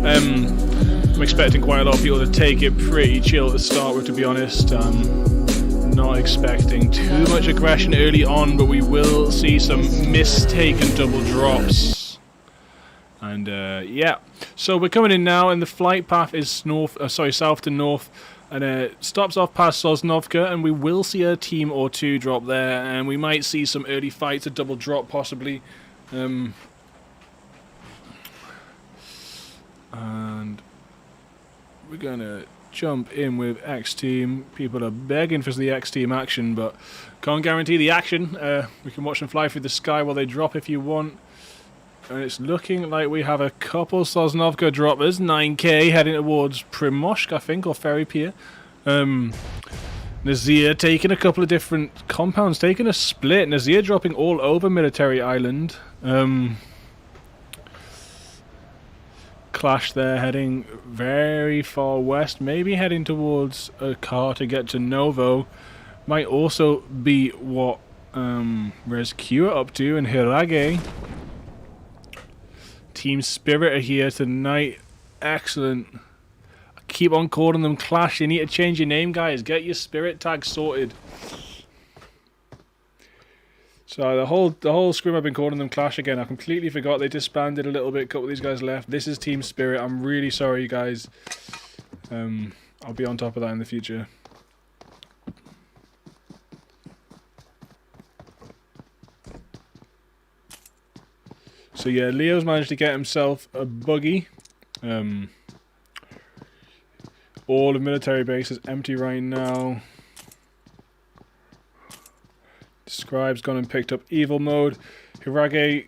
I'm expecting quite a lot of people to take it pretty chill to start with, to be honest. Not expecting too much aggression early on, but we will see some mistaken double drops. And yeah, so we're coming in now, and the flight path is south to north, and it stops off past Sosnovka, and we will see a team or two drop there, and we might see some early fights, a double drop possibly. And we're gonna jump in with X Team. People are begging for the X Team action, but can't guarantee the action. We can watch them fly through the sky while they drop if you want. And it's looking like we have a couple Sosnovka droppers, 9k heading towards Primoshk, I think, or Ferry Pier. Nazir taking a couple of different compounds, taking a split. Nazir dropping all over Military Island. Clash there, heading very far west, maybe heading towards a car to get to Novo. Might also be what Res Q are up to, and Hirage. Team Spirit are here tonight. Excellent. I keep on calling them Clash. You need to change your name, guys. Get your Spirit tag sorted. So the whole scrim I've been calling them Clash again. I completely forgot they disbanded a little bit. A couple of these guys left. This is Team Spirit. I'm really sorry, guys. I'll be on top of that in the future. So yeah, Leo's managed to get himself a buggy. All the military base is empty right now. Scribe's gone and picked up evil mode. Hirage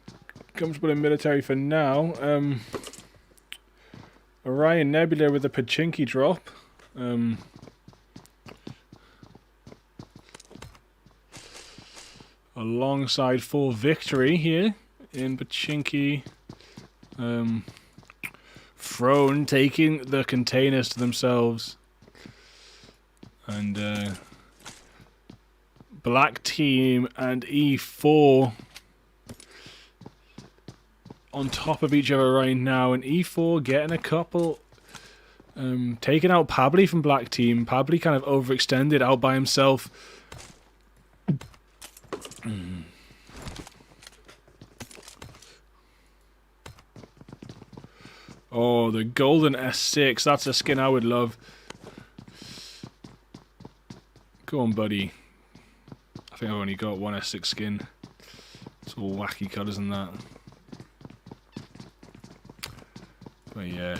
comfortable in military for now. Orion Nebula with a Pachinki drop. Alongside full victory here in Pachinki. Throne taking the containers to themselves. And Black Team and E4 on top of each other right now, and E4 getting a couple, taking out Pabli from Black Team. Pabli kind of overextended out by himself. Oh, the golden S6, that's a skin I would love. Go on, buddy. I think I've only got one S6 skin. It's all wacky colours and that. But yeah.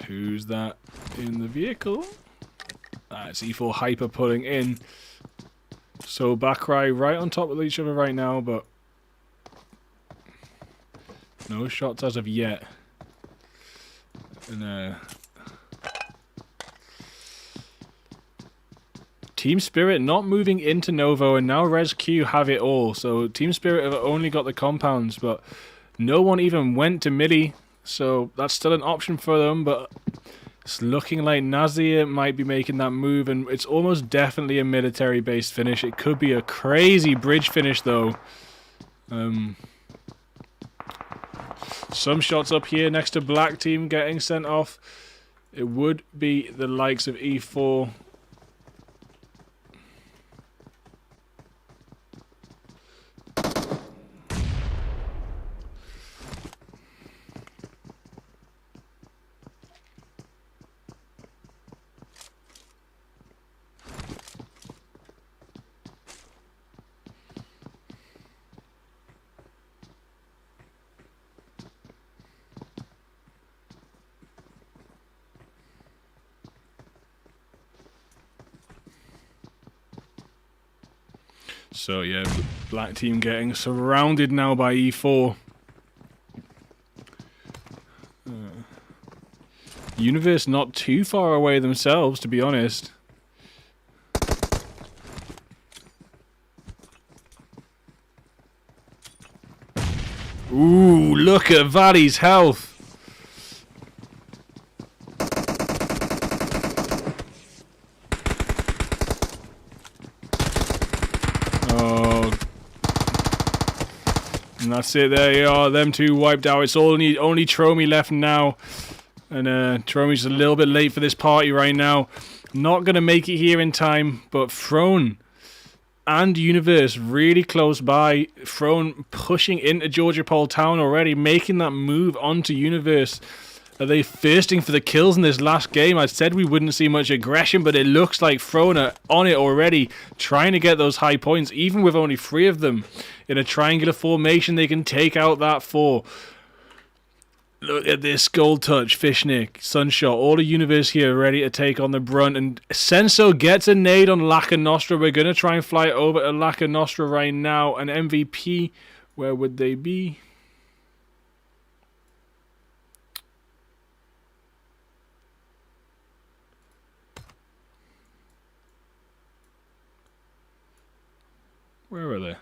Who's that in the vehicle? It's E4 Hyper pulling in. So Bakrai right on top of each other right now, but no shots as of yet. And Team Spirit not moving into Novo, and now Res Q have it all. So Team Spirit have only got the compounds, but no one even went to Millie. So that's still an option for them, but it's looking like Nazir might be making that move, and it's almost definitely a military-based finish. It could be a crazy bridge finish, though. Some shots up here next to Black Team getting sent off. It would be the likes of E4. So yeah, Black Team getting surrounded now by E4. Universe not too far away themselves, to be honest. Ooh, look at Valley's health. And that's it, there you are, them two wiped out. It's only Tromi left now. And Tromi's a little bit late for this party right now. Not going to make it here in time, but Throne and Universe really close by. Throne pushing into Georgia Pole Town already, making that move onto Universe. Are they thirsting for the kills in this last game? I said we wouldn't see much aggression, but it looks like Throne are on it already, trying to get those high points, even with only 3 of them. In a triangular formation, they can take out that 4. Look at this gold touch, Fishnick, Sunshot, all the Universe here ready to take on the brunt. And Senso gets a nade on Laka Nostra. We're going to try and fly over to Laka Nostra right now. An MVP, where would they be? Where are they?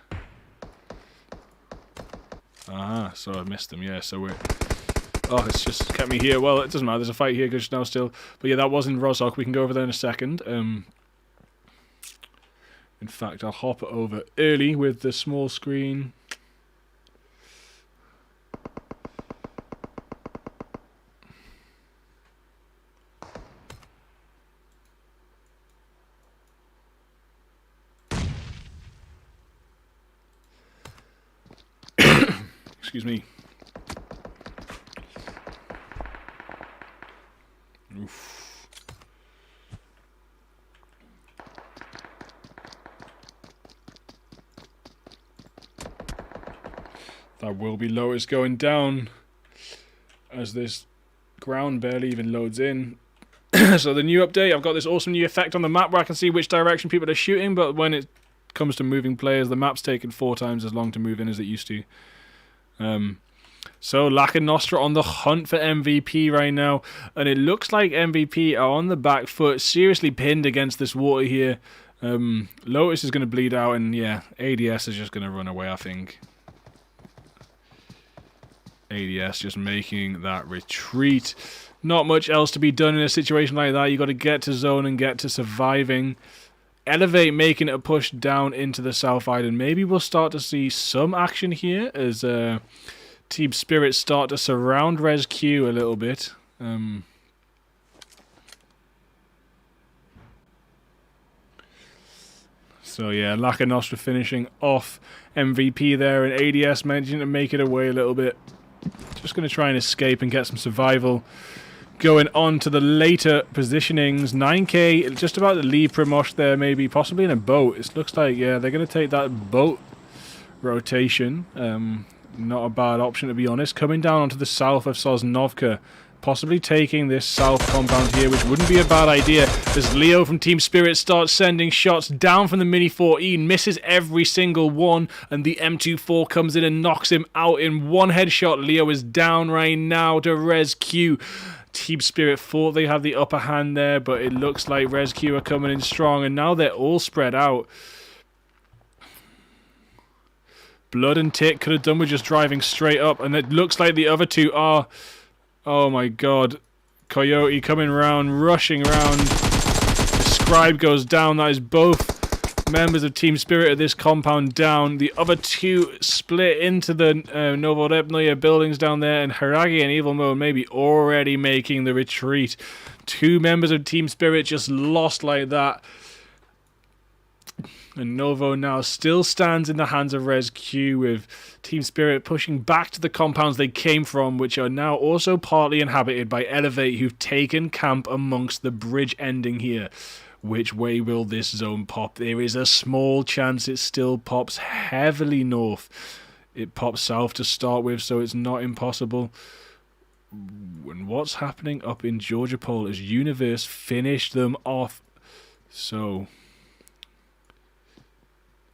Ah, so I missed them, yeah, so we're... Oh, it's just kept me here. Well, it doesn't matter, there's a fight here just now still. But yeah, that was in Rozhok, we can go over there in a second. In fact, I'll hop over early with the small screen. Excuse me. Oof. That will be lowest going down as this ground barely even loads in. So the new update, I've got this awesome new effect on the map where I can see which direction people are shooting, but when it comes to moving players, the map's taken 4 times as long to move in as it used to. So Laka Nostra on the hunt for MVP right now, and it looks like MVP are on the back foot, seriously pinned against this water here. Lotus is going to bleed out, and yeah, ADS is just going to run away, I think. ADS just making that retreat. Not much else to be done in a situation like that. You got to get to zone and get to surviving. Elevate making a push down into the South Island. Maybe we'll start to see some action here as Team Spirit start to surround Res Q a little bit. So yeah, Laka Nostra finishing off MVP there, and ADS managing to make it away a little bit. Just going to try and escape and get some survival. Going on to the later positionings. 9K, just about to leave Primosh there, maybe, possibly in a boat. It looks like, yeah, they're going to take that boat rotation. Not a bad option, to be honest. Coming down onto the south of Sosnovka. Possibly taking this south compound here, which wouldn't be a bad idea. As Leo from Team Spirit starts sending shots down from the Mini 14, misses every single one, and the M24 comes in and knocks him out in one headshot. Leo is down right now to Res Q. Team Spirit thought they had the upper hand there, but it looks like Res Q are coming in strong, and now they're all spread out. Blood and Tick could have done with just driving straight up, and it looks like the other two are... Oh my god. Coyote coming around, rushing around. The Scribe goes down. That is both members of Team Spirit of this compound down. The other two split into the Novodebnoye buildings down there, and Haragi and Evil Mode maybe already making the retreat. 2 members of Team Spirit just lost like that. And Novo now still stands in the hands of Res Q, with Team Spirit pushing back to the compounds they came from, which are now also partly inhabited by Elevate, who've taken camp amongst the bridge ending here. Which way will this zone pop? There is a small chance it still pops heavily north. It pops south to start with, so it's not impossible. And what's happening up in Georgia Pole as Universe finished them off? So...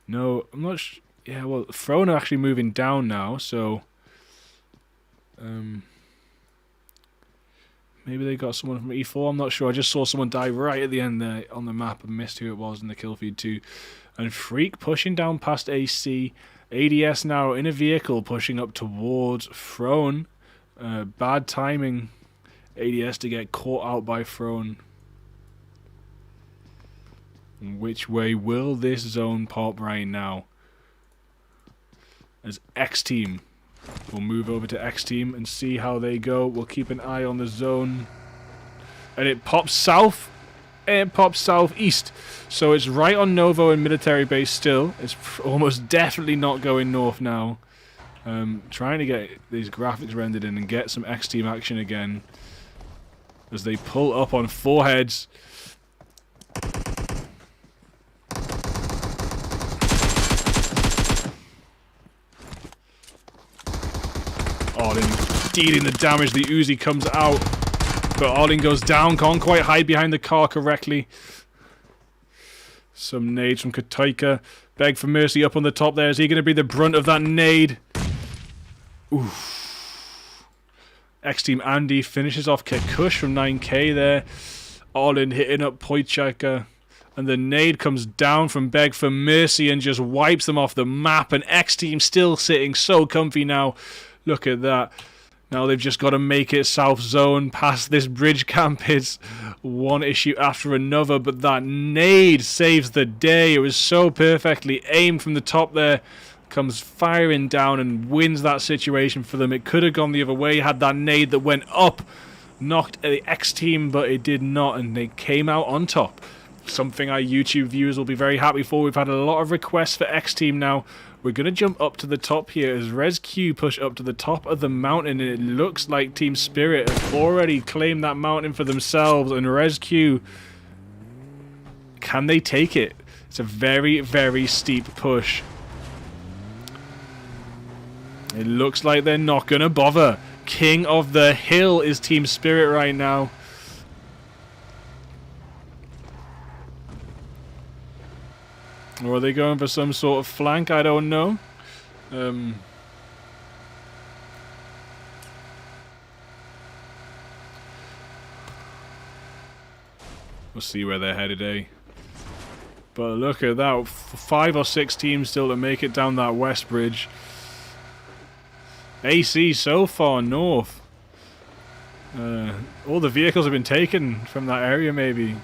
No, I'm not sure. Yeah, well, Throne are actually moving down now, so... maybe they got someone from E4, I'm not sure. I just saw someone die right at the end there on the map and missed who it was in the kill feed too. And Freak pushing down past AC. ADS now in a vehicle pushing up towards Throne. Bad timing. ADS to get caught out by Throne. Which way will this zone pop right now? As X Team will move over to X Team and see how they go. We'll keep an eye on the zone. And it pops south. And it pops southeast. So it's right on Novo and military base still. It's almost definitely not going north now. Trying to get these graphics rendered in and get some X Team action again. As they pull up on 4 heads. Arlen dealing the damage. The Uzi comes out, but Arlen goes down. Can't quite hide behind the car correctly. Some nades from Kataika. Beg for mercy up on the top there. Is he going to be the brunt of that nade? Oof. X-Team Andy finishes off Kekush from 9K there. Arlen hitting up Poichaka. And the nade comes down from Beg for mercy and just wipes them off the map. And X-Team still sitting so comfy now. Look at that. Now they've just got to make it south zone past this bridge camp. It's one issue after another, but that nade saves the day. It was so perfectly aimed from the top there. Comes firing down and wins that situation for them. It could have gone the other way had that nade that went up knocked the X team, but it did not, and they came out on top. Something our YouTube viewers will be very happy for. We've had a lot of requests for X team now. We're going to jump up to the top here as Res Q push up to the top of the mountain, and it looks like Team Spirit have already claimed that mountain for themselves, and Res Q, can they take it? It's a very, very steep push. It looks like they're not going to bother. King of the Hill is Team Spirit right now. Or are they going for some sort of flank? I don't know. We'll see where they're headed, eh? But look at that. 5 or 6 teams still to make it down that west bridge. AC so far north. All the vehicles have been taken from that area, maybe.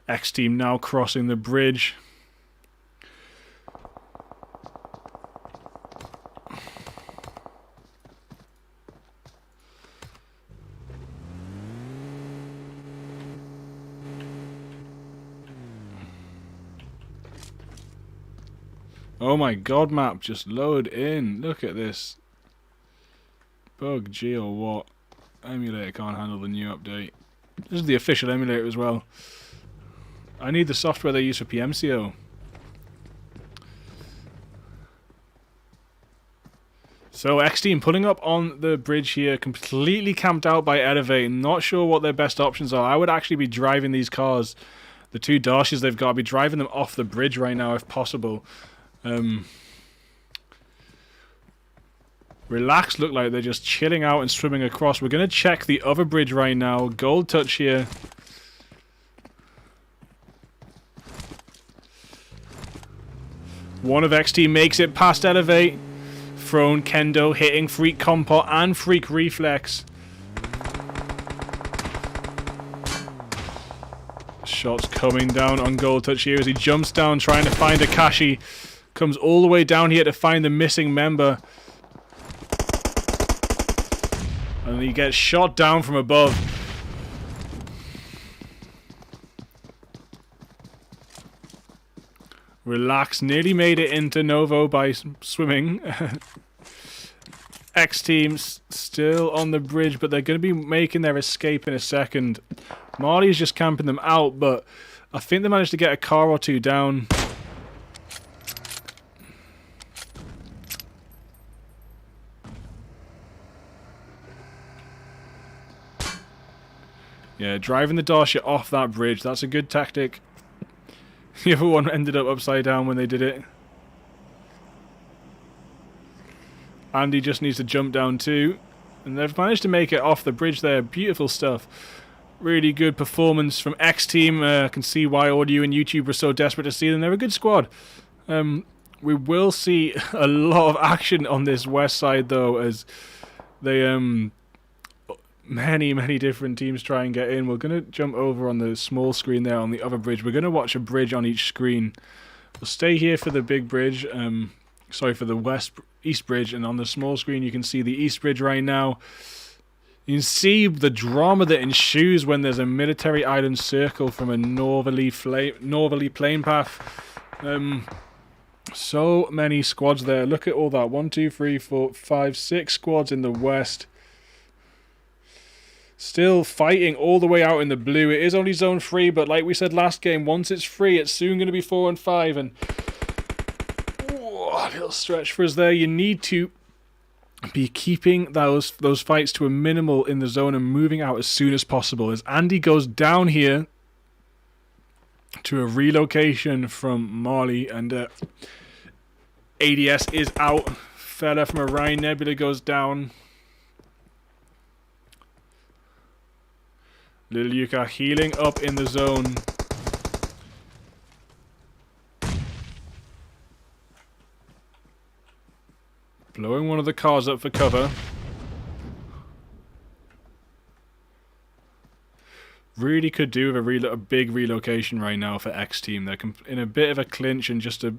X team now crossing the bridge. Oh my god, map, just load in. Look at this. Bug G or what? Emulator can't handle the new update. This is the official emulator as well. I need the software they use for PMCO. So X-Team pulling up on the bridge here, completely camped out by Elevate. Not sure what their best options are. I would actually be driving these cars, the 2 Darshes they've got, I'd be driving them off the bridge right now if possible. Relax look like they're just chilling out and swimming across. We're going to check the other bridge right now. Gold touch here. One of X-Team makes it past Elevate. Thrown Kendo hitting Freak Compot and Freak Reflex. Shots coming down on Gold Touch here as he jumps down trying to find Akashi. Comes all the way down here to find the missing member. And he gets shot down from above. Relax, nearly made it into Novo by swimming. X-Team still on the bridge, but they're going to be making their escape in a second. Marley's just camping them out, but I think they managed to get a car or 2 down. Yeah, driving the Dacia off that bridge, that's a good tactic. The other one ended up upside down when they did it. Andy just needs to jump down too. And they've managed to make it off the bridge there. Beautiful stuff. Really good performance from X-Team. I can see why Audio and YouTube were so desperate to see them. They're a good squad. We will see a lot of action on this west side though, as they many different teams try and get in. We're going to jump over on the small screen there on the other bridge. We're going to watch a bridge on each screen. We'll stay here for the big bridge. Sorry, for the east bridge. And on the small screen, you can see the east bridge right now. You can see the drama that ensues when there's a military island circle from a northerly plane path. So many squads there. Look at all that. 1, 2, 3, 4, 5, 6 squads in the west. Still fighting all the way out in the blue. It is only zone 3, but like we said last game, once it's free, it's soon going to be 4 and 5. And a little stretch for us there. You need to be keeping those fights to a minimal in the zone and moving out as soon as possible. As Andy goes down here to a relocation from Marley, and ADS is out. Fella from Orion Nebula goes down. Lil Yuka healing up in the zone. Blowing one of the cars up for cover. Really could do with a big relocation right now for X-Team. They're in a bit of a clinch and just a...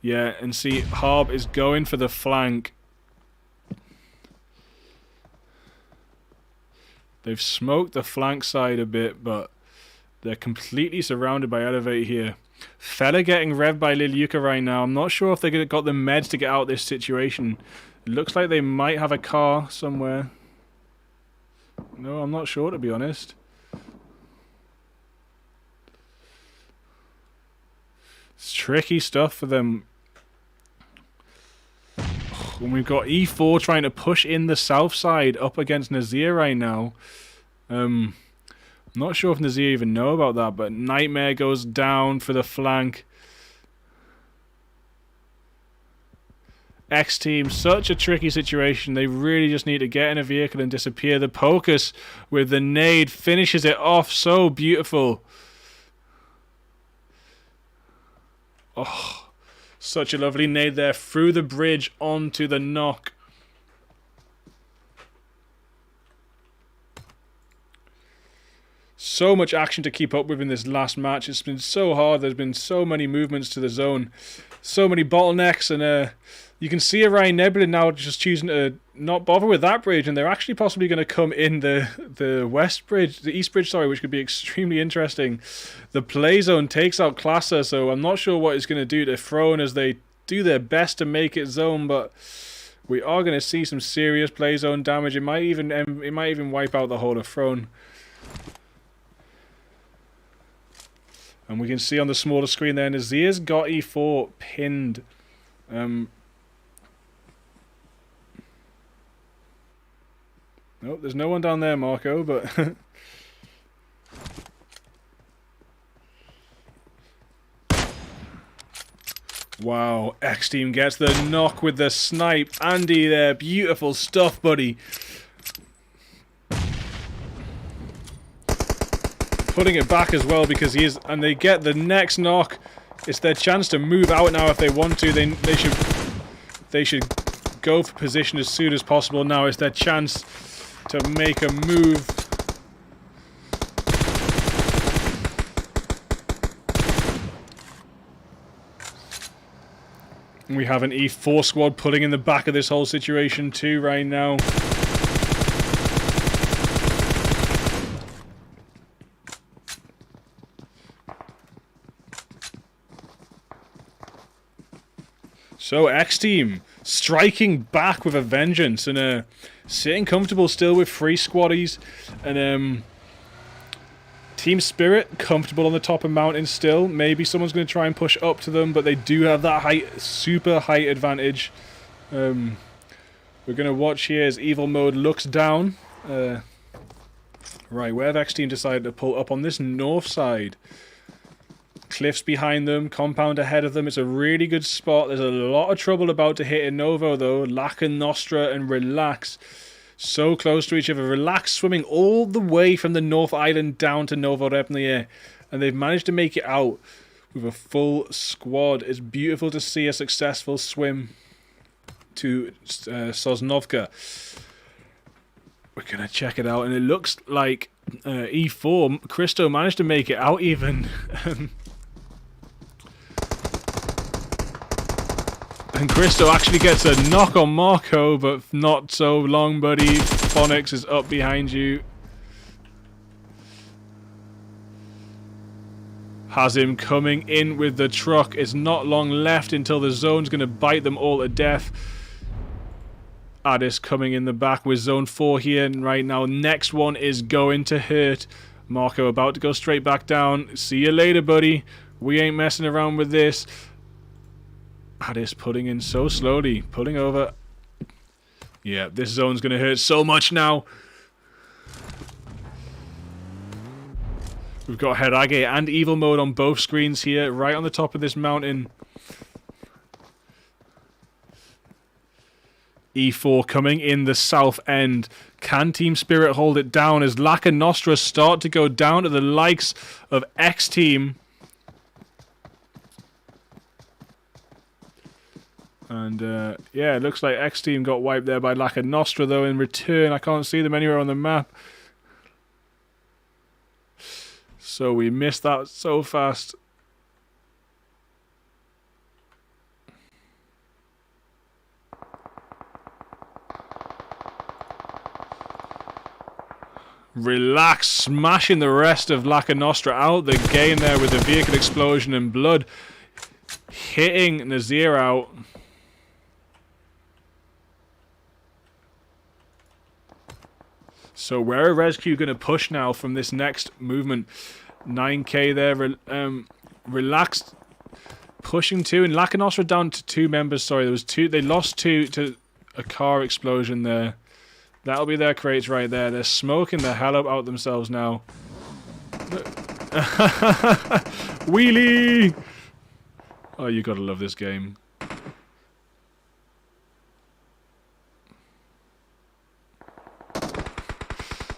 Yeah, and see, Harb is going for the flank. They've smoked the flank side a bit, but they're completely surrounded by Elevate here. Fella getting revved by Lil Yuka right now. I'm not sure if they got the meds to get out of this situation. It looks like they might have a car somewhere. No, I'm not sure, to be honest. tricky stuff for them. When we've got E4 trying to push in the south side up against Nazir right now. I'm not sure if Nazir even know about that, but Nightmare goes down for the flank. X team, such a tricky situation. They really just need to get in a vehicle and disappear. The Pocus with the nade finishes it off. So beautiful. Oh, such a lovely nade there through the bridge onto the knock. So much action to keep up with in this last match. It's been so hard. There's been so many movements to the zone. So many bottlenecks, and you can see Orion Nebula now just choosing to not bother with that bridge, and they're actually possibly going to come in the west bridge, the east bridge, sorry, which could be extremely interesting. The play zone takes out Classer, so I'm not sure what it's going to do to Throne as they do their best to make it zone, but we are going to see some serious play zone damage. It might even wipe out the whole of Throne. And we can see on the smaller screen there, Nazir's got E4 pinned. Nope, there's no one down there, Marco, but... Wow, X-Team gets the knock with the snipe. Andy there, beautiful stuff, buddy. Putting it back as well because he is... And they get the next knock. It's their chance to move out now if they want to. They should go for position as soon as possible now. It's their chance to make a move. And we have an E4 squad pulling in the back of this whole situation too right now. So X-Team striking back with a vengeance and sitting comfortable still with 3 squaddies, and Team Spirit comfortable on the top of mountain still. Maybe someone's going to try and push up to them, but they do have that height, super height advantage. We're going to watch here as Evil Mode looks down. Right, where have X-Team decided to pull up on this north side? Cliffs behind them, compound ahead of them. It's a really good spot. There's a lot of trouble about to hit in Novo though. Laka Nostra and Relax so close to each other. Relax swimming all the way from the North Island down to Novo Repnir, and they've managed to make it out with a full squad. It's beautiful to see a successful swim to Sosnovka. We're going to check it out, and it looks like E4, Christo managed to make it out even. And Christo actually gets a knock on Marco, but not so long, buddy. Phonics is up behind you. Has him coming in with the truck. It's not long left until the zone's going to bite them all to death. Addis coming in the back with zone 4 here and right now. Next one is going to hurt. Marco about to go straight back down. See you later, buddy. We ain't messing around with this. Addis putting in so slowly, pulling over. Yeah, this zone's going to hurt so much now. We've got Herage and Evil Mode on both screens here, right on the top of this mountain. E4 coming in the south end. Can Team Spirit hold it down as Laka Nostra start to go down to the likes of X-Team? And yeah, it looks like X-Team got wiped there by Laka Nostra though in return. I can't see them anywhere on the map. So we missed that so fast. Relax, smashing the rest of Laka Nostra out the game there with the vehicle explosion and blood. Hitting Nazir out. So where are Rescue going to push now from this next movement? 9k there. Relaxed Pushing 2, and Lacanostra down to 2 members. Sorry, there was 2. They lost 2 to a car explosion there. That'll be their crates right there. They're smoking the hell out themselves now. Wheelie! Oh, you gotta love this game.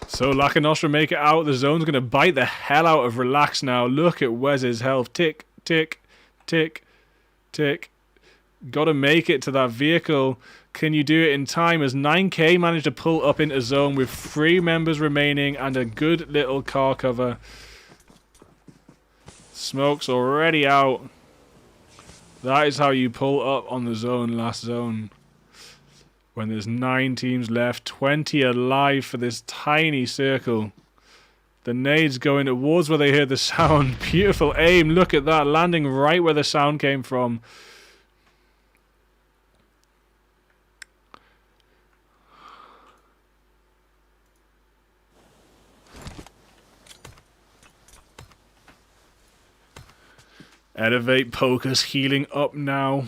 So Lacanostra make it out. The zone's gonna bite the hell out of Relax now. Look at Wes's health. Tick, tick, tick, tick. Gotta make it to that vehicle. Can you do it in time? As 9K managed to pull up into zone with 3 members remaining and a good little car cover. Smoke's already out. That is how you pull up on the zone, last zone. When there's 9 teams left, 20 alive for this tiny circle. The nades going towards where they heard the sound. Beautiful aim. Look at that. Landing right where the sound came from. Elevate Poker's healing up now.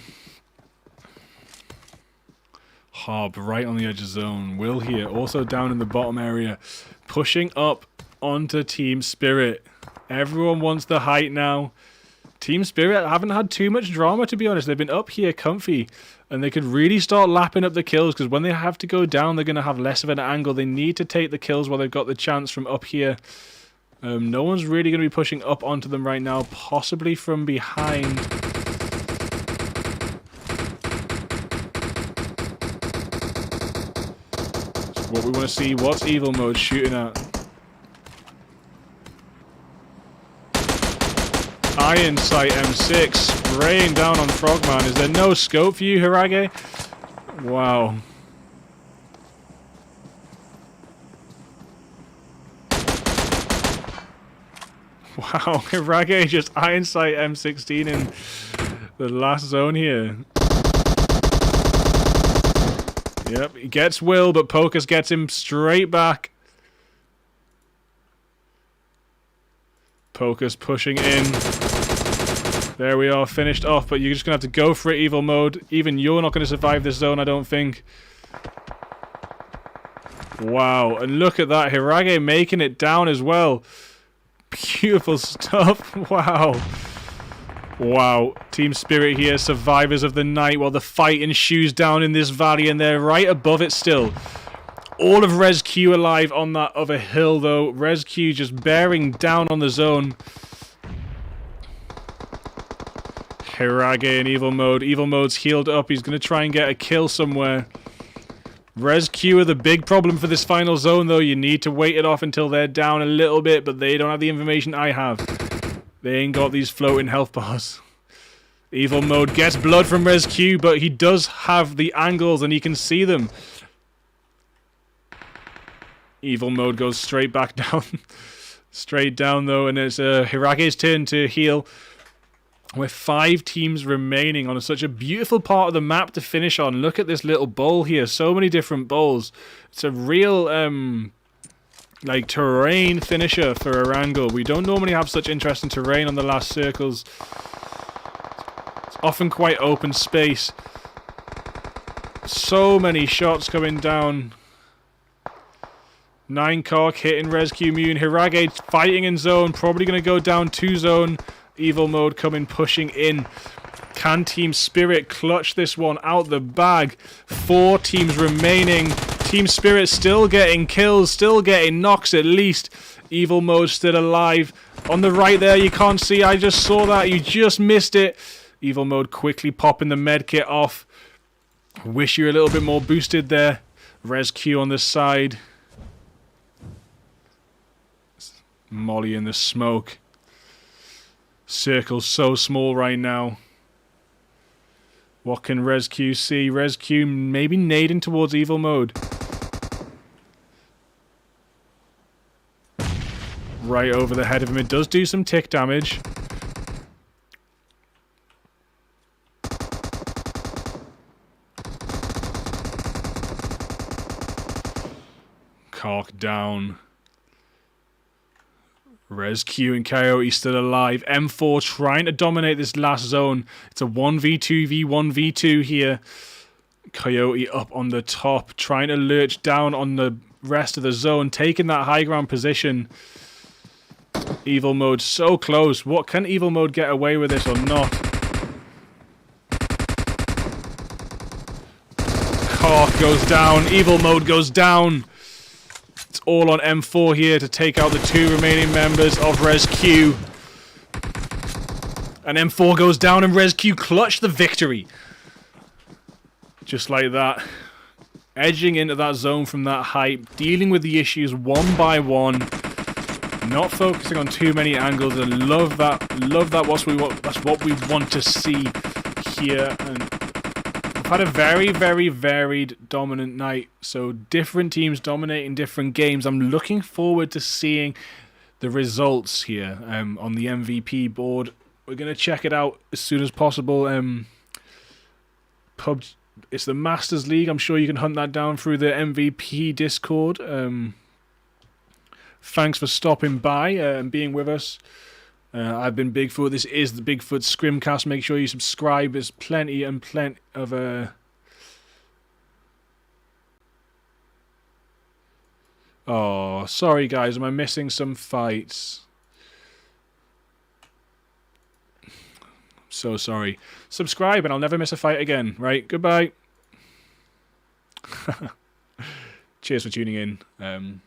Hob right on the edge of zone. Will here also down in the bottom area. Pushing up onto Team Spirit. Everyone wants the height now. Team Spirit haven't had too much drama, to be honest. They've been up here comfy. And they could really start lapping up the kills, because when they have to go down, they're going to have less of an angle. They need to take the kills while they've got the chance from up here. No one's really going to be pushing up onto them right now, possibly from behind. That's what we want to see. What's Evil Mode shooting at? Iron Sight M6 spraying down on Frogman. Is there no scope for you, Hirage? Wow. Wow, Hirage just Iron Sight M16 in the last zone here. Yep, he gets Will, but Pocus gets him straight back. Pocus pushing in. There we are, finished off, but you're just going to have to go for it, Evil Mode. Even you're not going to survive this zone, I don't think. Wow, and look at that, Hirage making it down as well. Beautiful stuff. Wow. Wow. Team Spirit here, survivors of the night, while the fight ensues down in this valley, and they're right above it still. All of Res Q alive on that other hill, though. Res Q just bearing down on the zone. Hirage in Evil Mode. Evil Mode's healed up. He's going to try and get a kill somewhere. Res Q are the big problem for this final zone, though. You need to wait it off until they're down a little bit, but they don't have the information I have. They ain't got these floating health bars. Evil Mode gets blood from Res Q, but he does have the angles and he can see them. Evil Mode goes straight back down. Straight down, though, and it's Hirage's turn to heal. With 5 teams remaining on such a beautiful part of the map to finish on. Look at this little bowl here. So many different bowls. It's a real, like, terrain finisher for Erangel. We don't normally have such interesting terrain on the last circles. It's often quite open space. So many shots coming down. 9 Cork hitting Res Q Mune. Hirage fighting in zone. Probably going to go down to zone. Evil Mode coming, pushing in. Can Team Spirit clutch this one out the bag? 4 teams remaining. Team Spirit still getting kills, still getting knocks at least. Evil Mode still alive. On the right there, you can't see. I just saw that. You just missed it. Evil Mode quickly popping the medkit off. Wish you were a little bit more boosted there. Res Q on the side. Molly in the smoke. Circle's so small right now. What can Res Q see? Res Q maybe nading towards Evil Mode. Right over the head of him. It does do some tick damage. Cork down. Rescue and Coyote still alive. M4 trying to dominate this last zone. It's a 1v2v1v2 here. Coyote up on the top, trying to lurch down on the rest of the zone, taking that high ground position. Evil Mode so close. What can Evil Mode get away with this or not? Cork goes down. Evil Mode goes down. It's all on M4 here to take out the 2 remaining members of Rescue. And M4 goes down and Rescue clutch the victory. Just like that. Edging into that zone from that height. Dealing with the issues one by one. Not focusing on too many angles. And love that. Love that. That's what we want to see here. And we've had a very, very varied dominant night. So different teams dominating different games. I'm looking forward to seeing the results here on the MVP board. We're going to check it out as soon as possible. PUBG. It's the Masters League. I'm sure you can hunt that down through the MVP Discord. Thanks for stopping by and being with us. I've been Bigfoot. This is the Bigfoot Scrimcast. Make sure you subscribe. There's plenty and plenty of... Oh, sorry guys. Am I missing some fights? So sorry. Subscribe and I'll never miss a fight again. Right, goodbye. Cheers for tuning in.